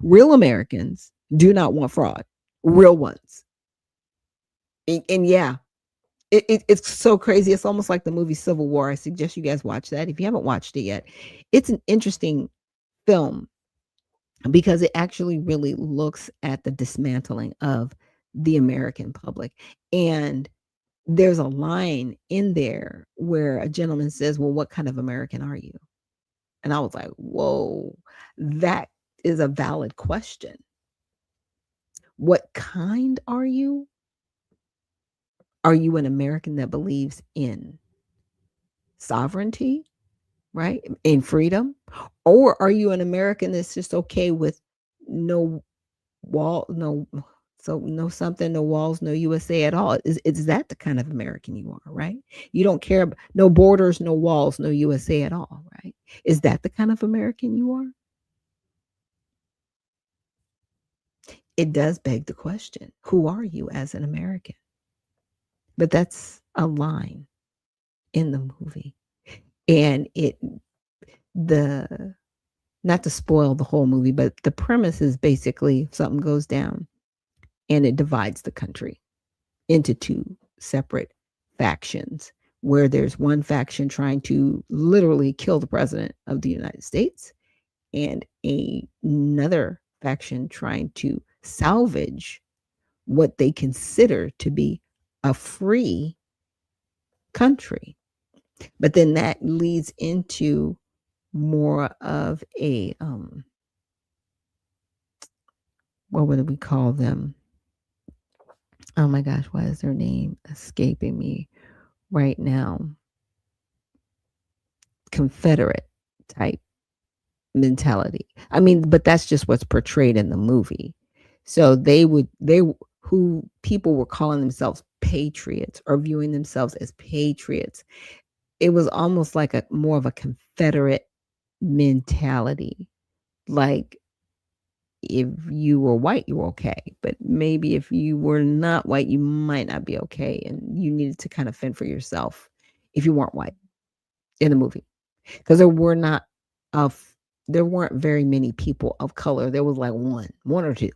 Real Americans do not want fraud. Real ones. And yeah, it's so crazy. It's almost like the movie Civil War. I suggest you guys watch that if you haven't watched it yet. It's an interesting film because it actually really looks at the dismantling of the American public. And there's a line in there where a gentleman says, well, what kind of American are you? And I was like, whoa, that is a valid question. What kind are you? Are you an American that believes in sovereignty, right? In freedom? Or are you an American that's just okay with no wall, no, So no something, no walls, no USA at all. Is that the kind of American you are, right? You don't care, no borders, no walls, no USA at all, right? Is that the kind of American you are? It does beg the question, who are you as an American? But that's a line in the movie. And not to spoil the whole movie, but the premise is basically something goes down and it divides the country into two separate factions, where there's one faction trying to literally kill the president of the United States and another faction trying to salvage what they consider to be a free country. But then that leads into more of a what would we call them? Oh my gosh, why is their name escaping me right now? Confederate type mentality. I mean, but that's just what's portrayed in the movie. So who people were calling themselves patriots or viewing themselves as patriots. It was almost like more of a Confederate mentality. Like, if you were white, you were okay. But maybe if you were not white, you might not be okay. And you needed to kind of fend for yourself if you weren't white in the movie. Because there weren't very many people of color. There was like one or two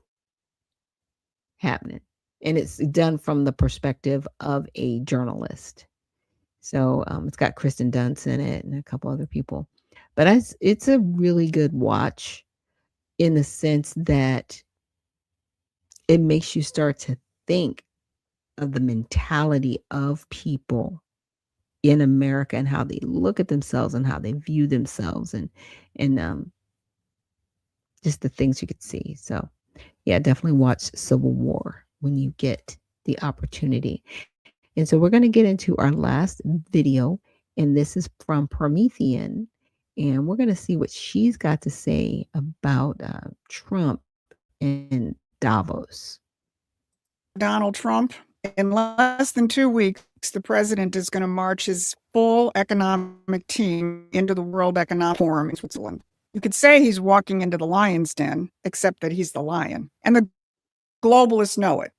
happening. And it's done from the perspective of a journalist. So it's got Kristen Dunst in it and a couple other people. But it's a really good watch in the sense that it makes you start to think of the mentality of people in America and how they look at themselves and how they view themselves and just the things you could see. So yeah, definitely watch Civil War when you get the opportunity. And so we're going to get into our last video, and this is from Promethean, and we're going to see what she's got to say about Trump and Davos. Donald Trump, in less than 2 weeks, the president is going to march his full economic team into the World Economic Forum in Switzerland. You could say he's walking into the lion's den, except that he's the lion. And the globalists know it.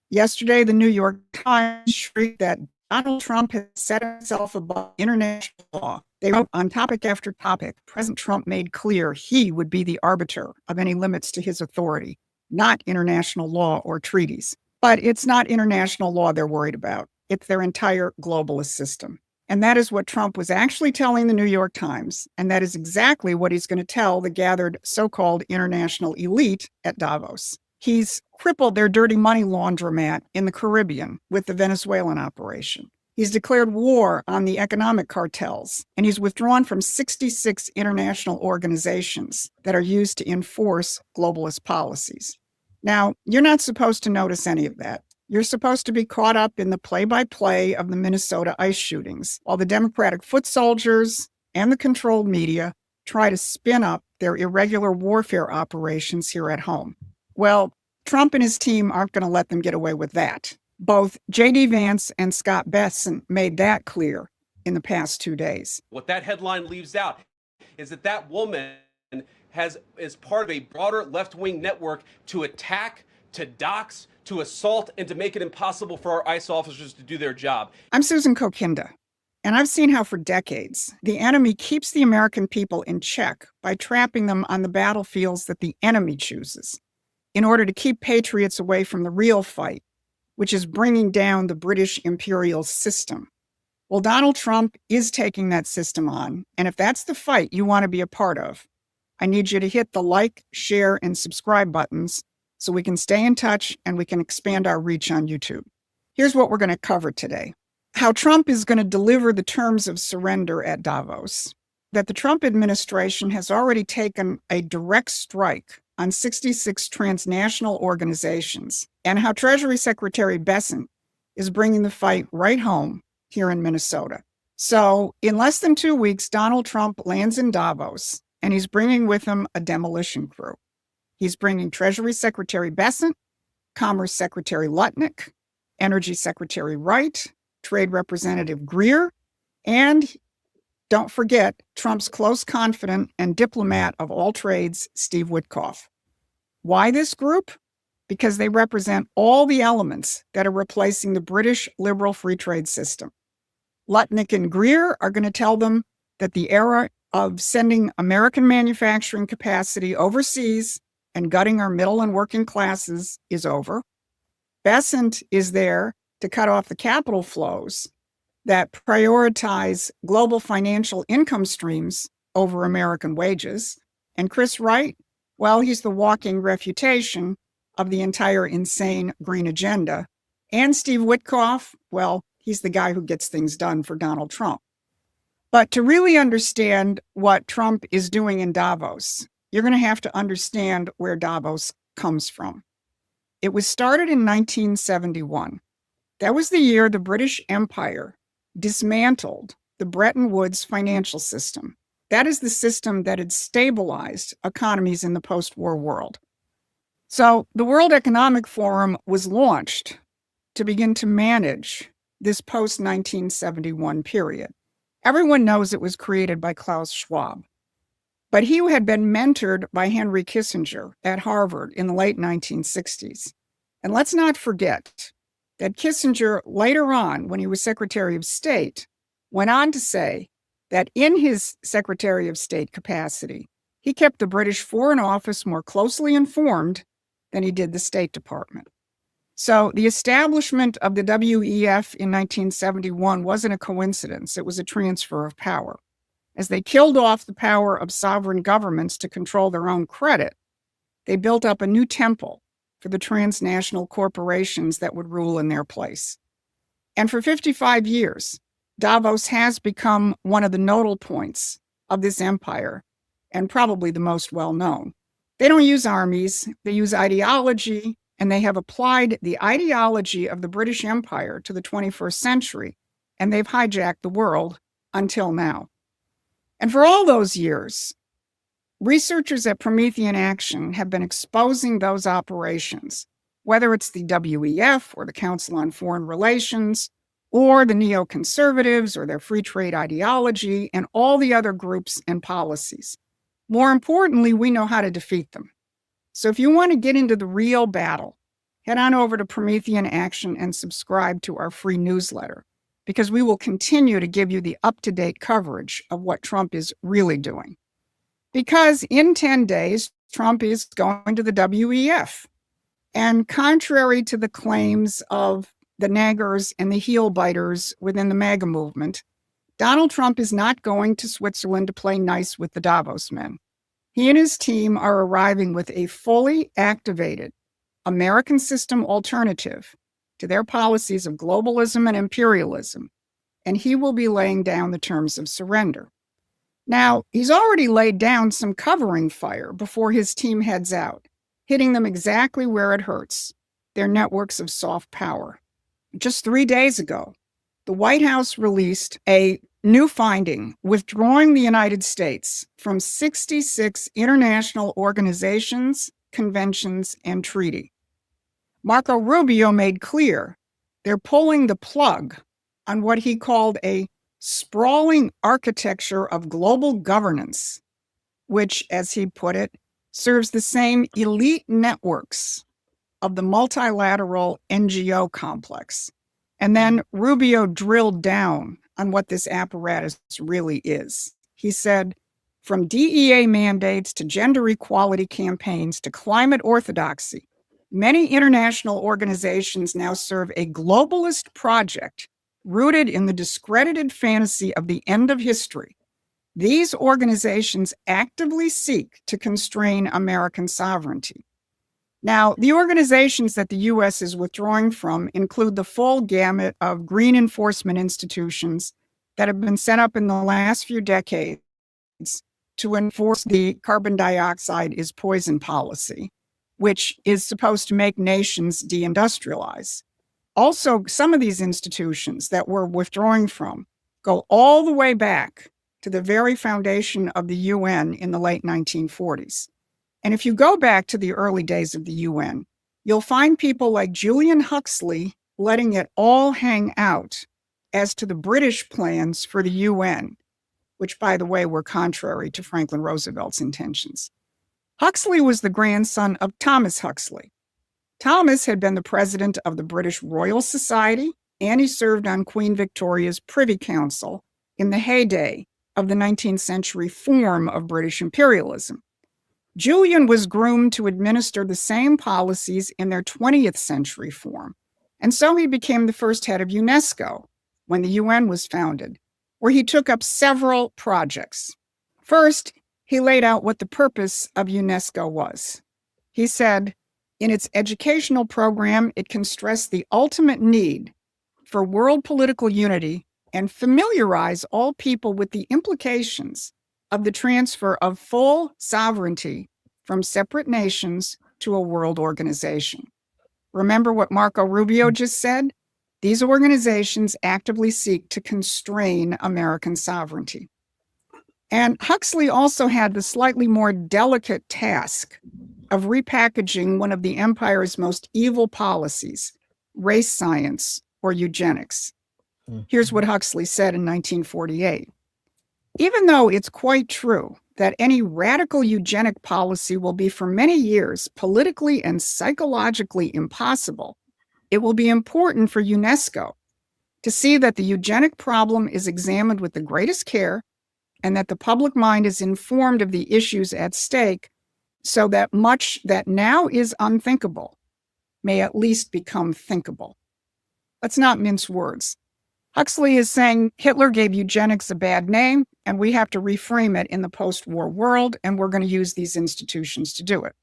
Yesterday, the New York Times shrieked that Donald Trump has set himself above international law. They wrote on topic after topic. President Trump made clear he would be the arbiter of any limits to his authority, not international law or treaties. But it's not international law they're worried about. It's their entire globalist system. And that is what Trump was actually telling the New York Times. And that is exactly what he's going to tell the gathered so-called international elite at Davos. He's crippled their dirty money laundromat in the Caribbean with the Venezuelan operation. He's declared war on the economic cartels, and he's withdrawn from 66 international organizations that are used to enforce globalist policies. Now, you're not supposed to notice any of that. You're supposed to be caught up in the play-by-play of the Minnesota ICE shootings, while the Democratic foot soldiers and the controlled media try to spin up their irregular warfare operations here at home. Well, Trump and his team aren't going to let them get away with that. Both J.D. Vance and Scott Bessent made that clear in the past 2 days. What that headline leaves out is that woman is part of a broader left-wing network to attack, to dox, to assault, and to make it impossible for our ICE officers to do their job. I'm Susan Kokinda, and I've seen how for decades the enemy keeps the American people in check by trapping them on the battlefields that the enemy chooses, in order to keep patriots away from the real fight, which is bringing down the British imperial system. Well, Donald Trump is taking that system on, and if that's the fight you want to be a part of, I need you to hit the like, share, and subscribe buttons so we can stay in touch and we can expand our reach on YouTube. Here's what we're going to cover today. How Trump is going to deliver the terms of surrender at Davos, that the Trump administration has already taken a direct strike on 66 transnational organizations, and how Treasury Secretary Bessent is bringing the fight right home here in Minnesota. So in less than 2 weeks, Donald Trump lands in Davos, and he's bringing with him a demolition crew. He's bringing Treasury Secretary Bessent, Commerce Secretary Lutnick, Energy Secretary Wright, Trade Representative Greer, and don't forget Trump's close confidant and diplomat of all trades, Steve Witkoff. Why this group? Because they represent all the elements that are replacing the British liberal free trade system. Lutnick and Greer are going to tell them that the era of sending American manufacturing capacity overseas and gutting our middle and working classes is over. Besant is there to cut off the capital flows that prioritize global financial income streams over American wages. And Chris Wright, well, he's the walking refutation of the entire insane green agenda. And Steve Witkoff, well, he's the guy who gets things done for Donald Trump. But to really understand what Trump is doing in Davos, you're going to have to understand where Davos comes from. It was started in 1971. That was the year the British Empire dismantled the Bretton Woods financial system. That is the system that had stabilized economies in the post-war world. So the World Economic Forum was launched to begin to manage this post-1971 period. Everyone knows it was created by Klaus Schwab, but he had been mentored by Henry Kissinger at Harvard in the late 1960s. And let's not forget that Kissinger, later on, when he was Secretary of State, went on to say that in his Secretary of State capacity, he kept the British Foreign Office more closely informed than he did the State Department. So the establishment of the WEF in 1971 wasn't a coincidence. It was a transfer of power. As they killed off the power of sovereign governments to control their own credit, they built up a new temple for the transnational corporations that would rule in their place. And for 55 years, Davos has become one of the nodal points of this empire, and probably the most well-known. They don't use armies, they use ideology, and they have applied the ideology of the British Empire to the 21st century, and they've hijacked the world until now. And for all those years, researchers at Promethean Action have been exposing those operations, whether it's the WEF or the Council on Foreign Relations, or the neoconservatives or their free trade ideology, and all the other groups and policies. More importantly, we know how to defeat them. So if you want to get into the real battle, head on over to Promethean Action and subscribe to our free newsletter, because we will continue to give you the up-to-date coverage of what Trump is really doing. Because in 10 days, Trump is going to the WEF. And contrary to the claims of the naggers and the heel biters within the MAGA movement, Donald Trump is not going to Switzerland to play nice with the Davos men. He and his team are arriving with a fully activated American system alternative to their policies of globalism and imperialism, and he will be laying down the terms of surrender. Now, he's already laid down some covering fire before his team heads out, hitting them exactly where it hurts, their networks of soft power. Just 3 days ago, the White House released a new finding withdrawing the United States from 66 international organizations, conventions, and treaty. Marco Rubio made clear they're pulling the plug on what he called a sprawling architecture of global governance, which, as he put it, serves the same elite networks of the multilateral NGO complex. And then Rubio drilled down on what this apparatus really is. He said, from DEA mandates to gender equality campaigns to climate orthodoxy, many international organizations now serve a globalist project rooted in the discredited fantasy of the end of history. These organizations actively seek to constrain American sovereignty. Now, the organizations that the U.S. is withdrawing from include the full gamut of green enforcement institutions that have been set up in the last few decades to enforce the carbon dioxide is poison policy, which is supposed to make nations deindustrialize. Also, some of these institutions that we're withdrawing from go all the way back to the very foundation of the UN in the late 1940s. And if you go back to the early days of the UN, you'll find people like Julian Huxley letting it all hang out as to the British plans for the UN, which, by the way, were contrary to Franklin Roosevelt's intentions. Huxley was the grandson of Thomas Huxley. Thomas had been the president of the British Royal Society, and he served on Queen Victoria's Privy Council in the heyday of the 19th century form of British imperialism. Julian was groomed to administer the same policies in their 20th century form, and so he became the first head of UNESCO when the UN was founded, where he took up several projects. First, he laid out what the purpose of UNESCO was. He said, in its educational program, it can stress the ultimate need for world political unity and familiarize all people with the implications of the transfer of full sovereignty from separate nations to a world organization. Remember what Marco Rubio just said? These organizations actively seek to constrain American sovereignty. And Huxley also had the slightly more delicate task of repackaging one of the empire's most evil policies, race science or eugenics. Here's what Huxley said in 1948. Even though it's quite true that any radical eugenic policy will be for many years politically and psychologically impossible, it will be important for UNESCO to see that the eugenic problem is examined with the greatest care and that the public mind is informed of the issues at stake so that much that now is unthinkable may at least become thinkable. Let's not mince words. Huxley is saying Hitler gave eugenics a bad name, and we have to reframe it in the post-war world, and we're going to use these institutions to do it.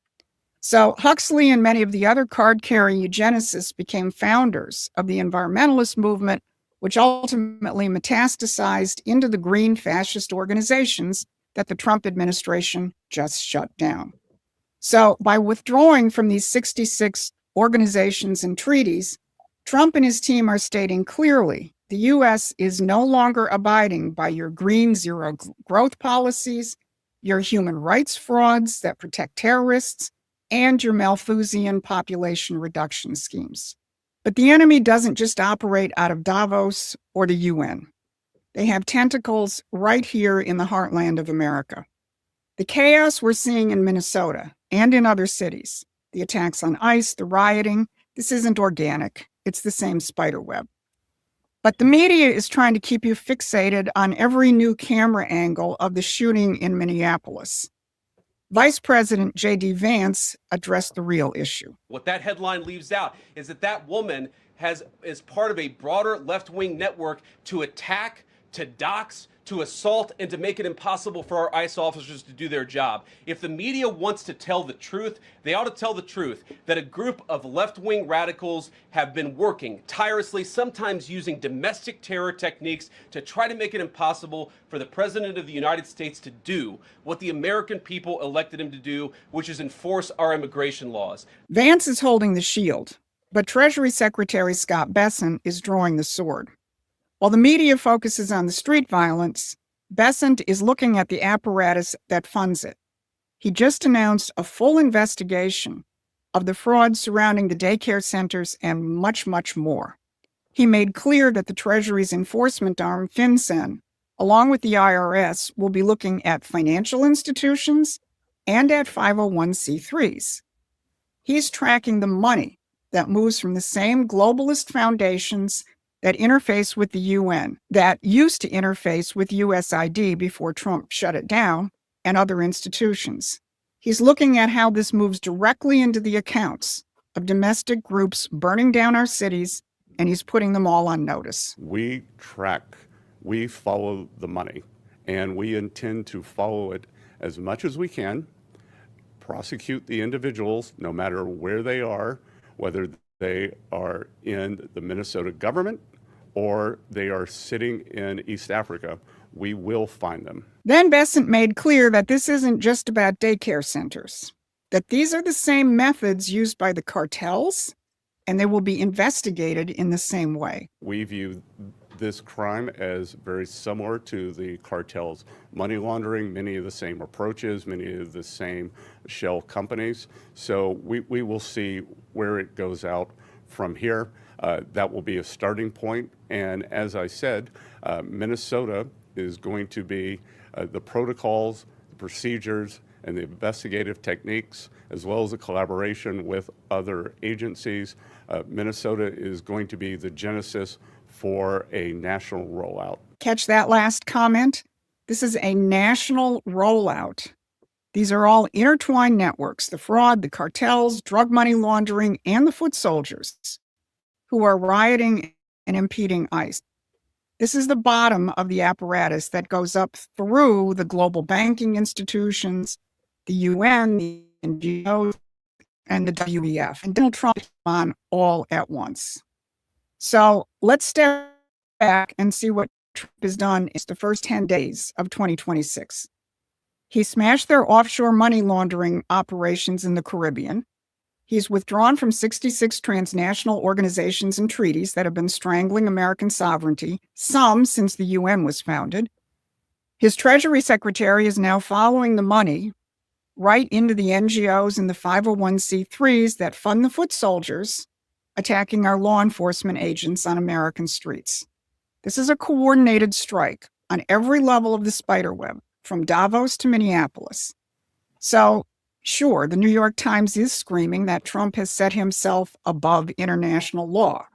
So Huxley and many of the other card-carrying eugenicists became founders of the environmentalist movement, which ultimately metastasized into the green fascist organizations that the Trump administration just shut down. So by withdrawing from these 66 organizations and treaties, Trump and his team are stating clearly the U.S. is no longer abiding by your green zero growth policies, your human rights frauds that protect terrorists, and your Malthusian population reduction schemes. But the enemy doesn't just operate out of Davos or the UN. They have tentacles right here in the heartland of America. The chaos we're seeing in Minnesota and in other cities, the attacks on ICE, the rioting, this isn't organic. It's the same spider web. But the media is trying to keep you fixated on every new camera angle of the shooting in Minneapolis. Vice President J.D. Vance addressed the real issue. What that headline leaves out is that that woman is part of a broader left-wing network to attack, to dox, to assault, and to make it impossible for our ICE officers to do their job. If the media wants to tell the truth, they ought to tell the truth that a group of left-wing radicals have been working tirelessly, sometimes using domestic terror techniques to try to make it impossible for the President of the United States to do what the American people elected him to do, which is enforce our immigration laws. Vance is holding the shield, but Treasury Secretary Scott Bessent is drawing the sword. While the media focuses on the street violence, Bessent is looking at the apparatus that funds it. He just announced a full investigation of the fraud surrounding the daycare centers and much, much more. He made clear that the Treasury's enforcement arm, FinCEN, along with the IRS, will be looking at financial institutions and at 501c3s. He's tracking the money that moves from the same globalist foundations that interface with the UN, that used to interface with USID before Trump shut it down, and other institutions. He's looking at how this moves directly into the accounts of domestic groups burning down our cities, and he's putting them all on notice. We track, we follow the money, and we intend to follow it as much as we can, prosecute the individuals, no matter where they are, whether they are in the Minnesota government or they are sitting in East Africa. We will find them. Then Bessent made clear that this isn't just about daycare centers, that these are the same methods used by the cartels, and they will be investigated in the same way. We view this crime as very similar to the cartel's money laundering, many of the same approaches, many of the same shell companies. So we will see where it goes out from here. That will be a starting point. And as I said, Minnesota is going to be the protocols, the procedures, and the investigative techniques, as well as the collaboration with other agencies. Minnesota is going to be the genesis for a national rollout. Catch that last comment? This is a national rollout. These are all intertwined networks, the fraud, the cartels, drug money laundering, and the foot soldiers who are rioting and impeding ICE. This is the bottom of the apparatus that goes up through the global banking institutions, the UN, the NGOs, and the WEF. And Donald Trump is on all at once. So let's step back and see what Trump has done in the first 10 days of 2026. He smashed their offshore money laundering operations in the Caribbean. He's withdrawn from 66 transnational organizations and treaties that have been strangling American sovereignty, some since the UN was founded. His Treasury Secretary is now following the money right into the NGOs and the 501c3s that fund the foot soldiers attacking our law enforcement agents on American streets. This is a coordinated strike on every level of the spider web, from Davos to Minneapolis. So, sure, the New York Times is screaming that Trump has set himself above international law.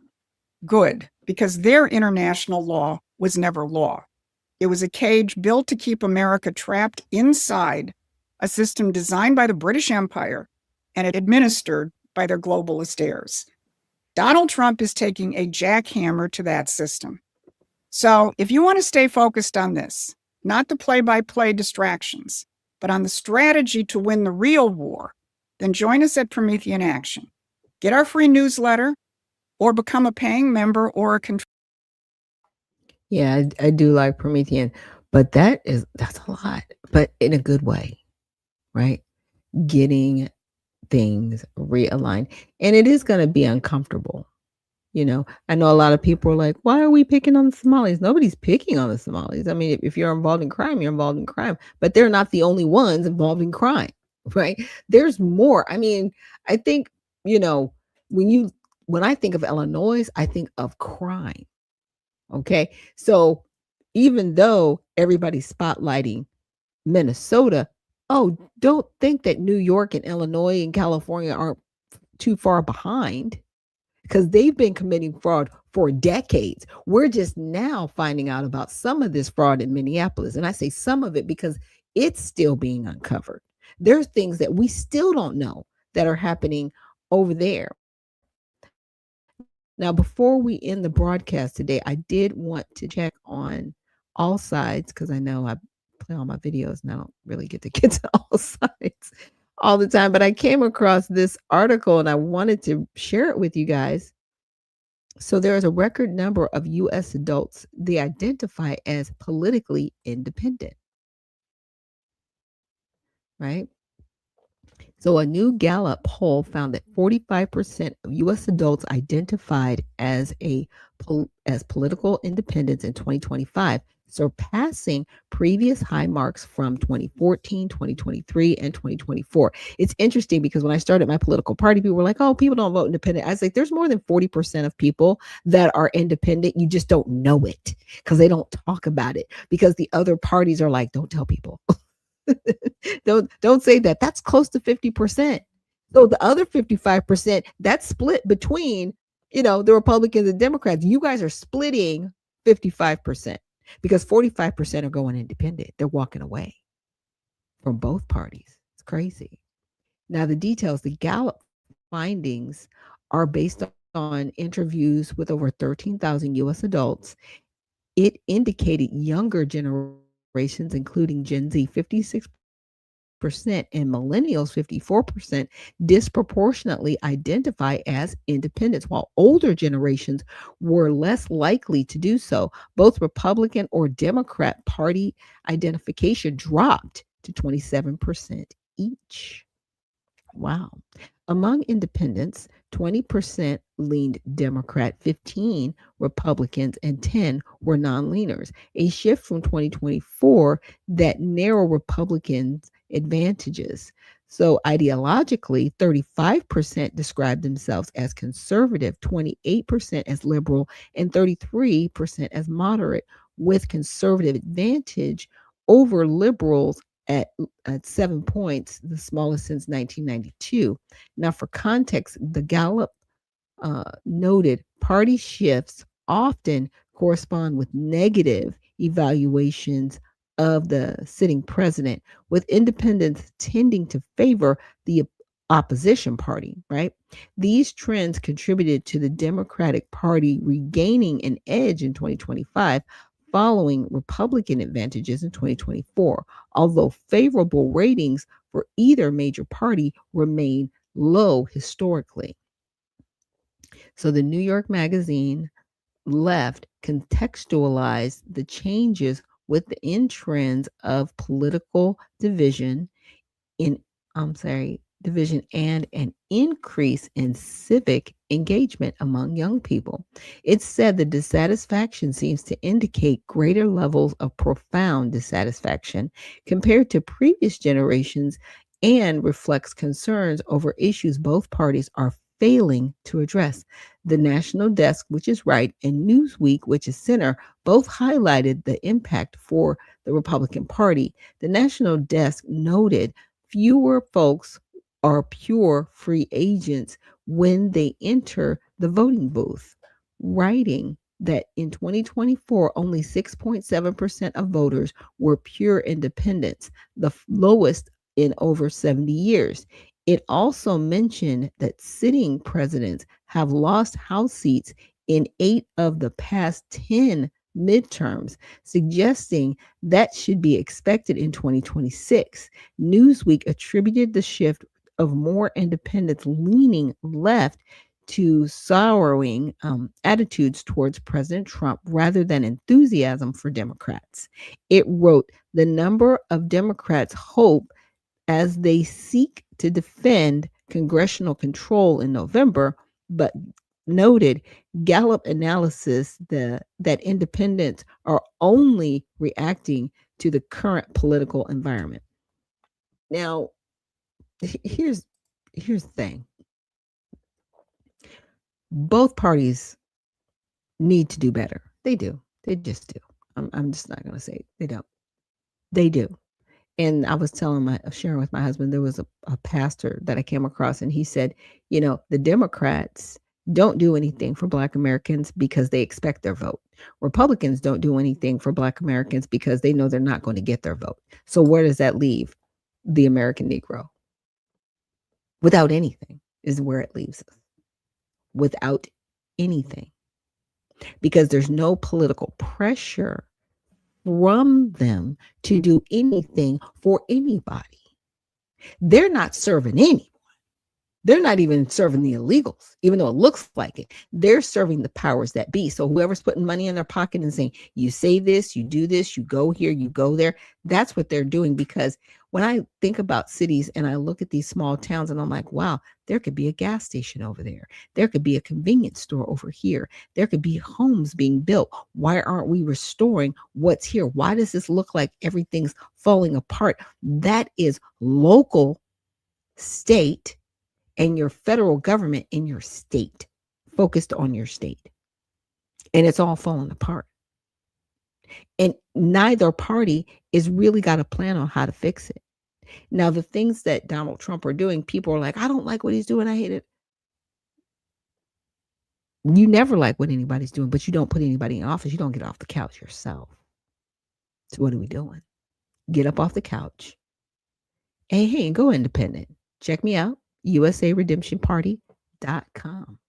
Good, because their international law was never law. It was a cage built to keep America trapped inside a system designed by the British Empire and administered by their globalist heirs. Donald Trump is taking a jackhammer to that system. So if you want to stay focused on this, not the play-by-play distractions, but on the strategy to win the real war, then join us at Promethean Action. Get our free newsletter or become a paying member or a contributor. Yeah, I do like Promethean, but that's a lot, but in a good way, right? Getting things realigned. And it is going to be uncomfortable. You know, I know a lot of people are like, why are we picking on the Somalis? Nobody's picking on the Somalis. I mean, if you're involved in crime, you're involved in crime, but they're not the only ones involved in crime, right? There's more. I mean, I think, you know, when I think of Illinois, I think of crime. Okay. So even though everybody's spotlighting Minnesota, don't think that New York and Illinois and California aren't too far behind, because they've been committing fraud for decades. We're just now finding out about some of this fraud in Minneapolis. And I say some of it because it's still being uncovered. There's things that we still don't know that are happening over there. Now, before we end the broadcast today, I did want to check on all sides, because I know I play all my videos and I don't really get to all sides all the time, but I came across this article and I wanted to share it with you guys. So there is a record number of U.S. adults they identify as politically independent, right? So a new Gallup poll found that 45% of U.S. adults identified as political independents in 2025, surpassing previous high marks from 2014, 2023, and 2024. It's interesting because when I started my political party, people were like, oh, people don't vote independent. I was like, there's more than 40% of people that are independent. You just don't know it because they don't talk about it, because the other parties are like, don't tell people. Don't say that. That's close to 50%. So the other 55%, that's split between, the Republicans and Democrats. You guys are splitting 55%. Because 45% are going independent. They're walking away from both parties. It's crazy. Now, the details, the Gallup findings are based on interviews with over 13,000 U.S. adults. It indicated younger generations, including Gen Z, 56%, and millennials, 54%, disproportionately identify as independents, while older generations were less likely to do so. Both Republican or Democrat Party identification dropped to 27% each. Wow. Among independents, 20% leaned Democrat, 15 Republicans, and 10 were non-leaners, a shift from 2024 that narrow Republicans' advantages. So ideologically, 35% described themselves as conservative, 28% as liberal, and 33% as moderate, with conservative advantage over liberals at 7 points, the smallest since 1992. Now, for context, the Gallup noted party shifts often correspond with negative evaluations of the sitting president, with independents tending to favor the opposition party, right? These trends contributed to the Democratic Party regaining an edge in 2025 following Republican advantages in 2024, although favorable ratings for either major party remain low historically. So the New York Magazine Left contextualized the changes within trends of political division in division and an increase in civic engagement among young people. It said the dissatisfaction seems to indicate greater levels of profound dissatisfaction compared to previous generations and reflects concerns over issues both parties are failing to address. The National Desk, which is right, and Newsweek, which is center, both highlighted the impact for the Republican Party. The National Desk noted fewer folks are pure free agents when they enter the voting booth, writing that in 2024, only 6.7% of voters were pure independents, the lowest in over 70 years. It also mentioned that sitting presidents have lost House seats in 8 of the past 10 midterms, suggesting that should be expected in 2026. Newsweek attributed the shift of more independents leaning left to souring attitudes towards President Trump rather than enthusiasm for Democrats. It wrote, the number of Democrats hope as they seek to defend congressional control in November, but noted Gallup analysis that independents are only reacting to the current political environment. Now, here's the thing. Both parties need to do better. They do. They just do. I'm just not going to say they don't. They do. And I was sharing with my husband, there was a pastor that I came across, and he said, the Democrats don't do anything for Black Americans because they expect their vote. Republicans don't do anything for Black Americans because they know they're not going to get their vote. So where does that leave the American Negro? Without anything is where it leaves us. Without anything. Because there's no political pressure from them to do anything for anybody. They're not serving anyone. They're not even serving the illegals, even though it looks like it. They're serving the powers that be. So whoever's putting money in their pocket and saying, you say this, you do this, you go here, you go there, that's what they're doing. Because when I think about cities and I look at these small towns and I'm like, wow, there could be a gas station over there. There could be a convenience store over here. There could be homes being built. Why aren't we restoring what's here? Why does this look like everything's falling apart? That is local, state, and your federal government in your state, focused on your state. And it's all falling apart. And neither party is really got a plan on how to fix it. Now, the things that Donald Trump are doing, people are like, I don't like what he's doing. I hate it. You never like what anybody's doing, but you don't put anybody in office. You don't get off the couch yourself. So what are we doing? Get up off the couch. Hey, go independent. Check me out. USARedemptionParty.com.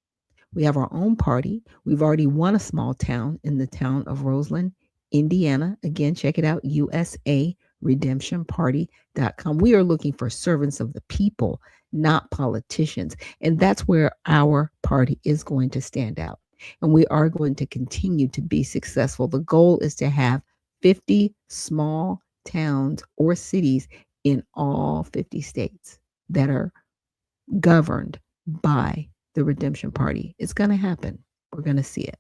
We have our own party. We've already won a small town in the town of Roseland, Indiana. Again, check it out, USARedemptionParty.com. We are looking for servants of the people, not politicians. And that's where our party is going to stand out. And we are going to continue to be successful. The goal is to have 50 small towns or cities in all 50 states that are governed by the Redemption Party. It's going to happen. We're going to see it.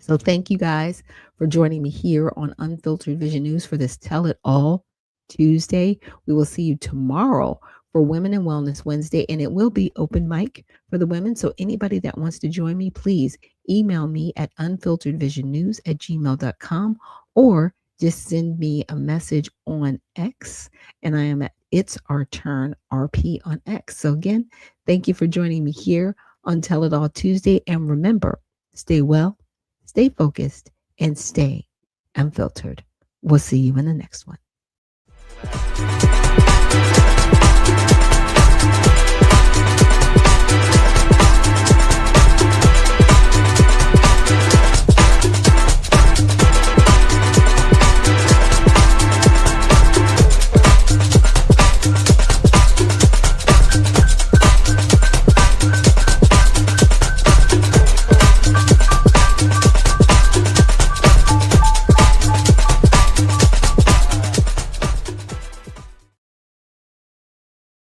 So thank you guys for joining me here on Unfiltered Vision News for this Tell It All Tuesday. We will see you tomorrow for Women in Wellness Wednesday, and it will be open mic for the women. So anybody that wants to join me, please email me at unfilteredvisionnews@gmail.com or just send me a message on X, and I am at It's Our Turn RP on X. So again, thank you for joining me here on Tell It All Tuesday. And remember, stay well, stay focused, and stay unfiltered. We'll see you in the next one.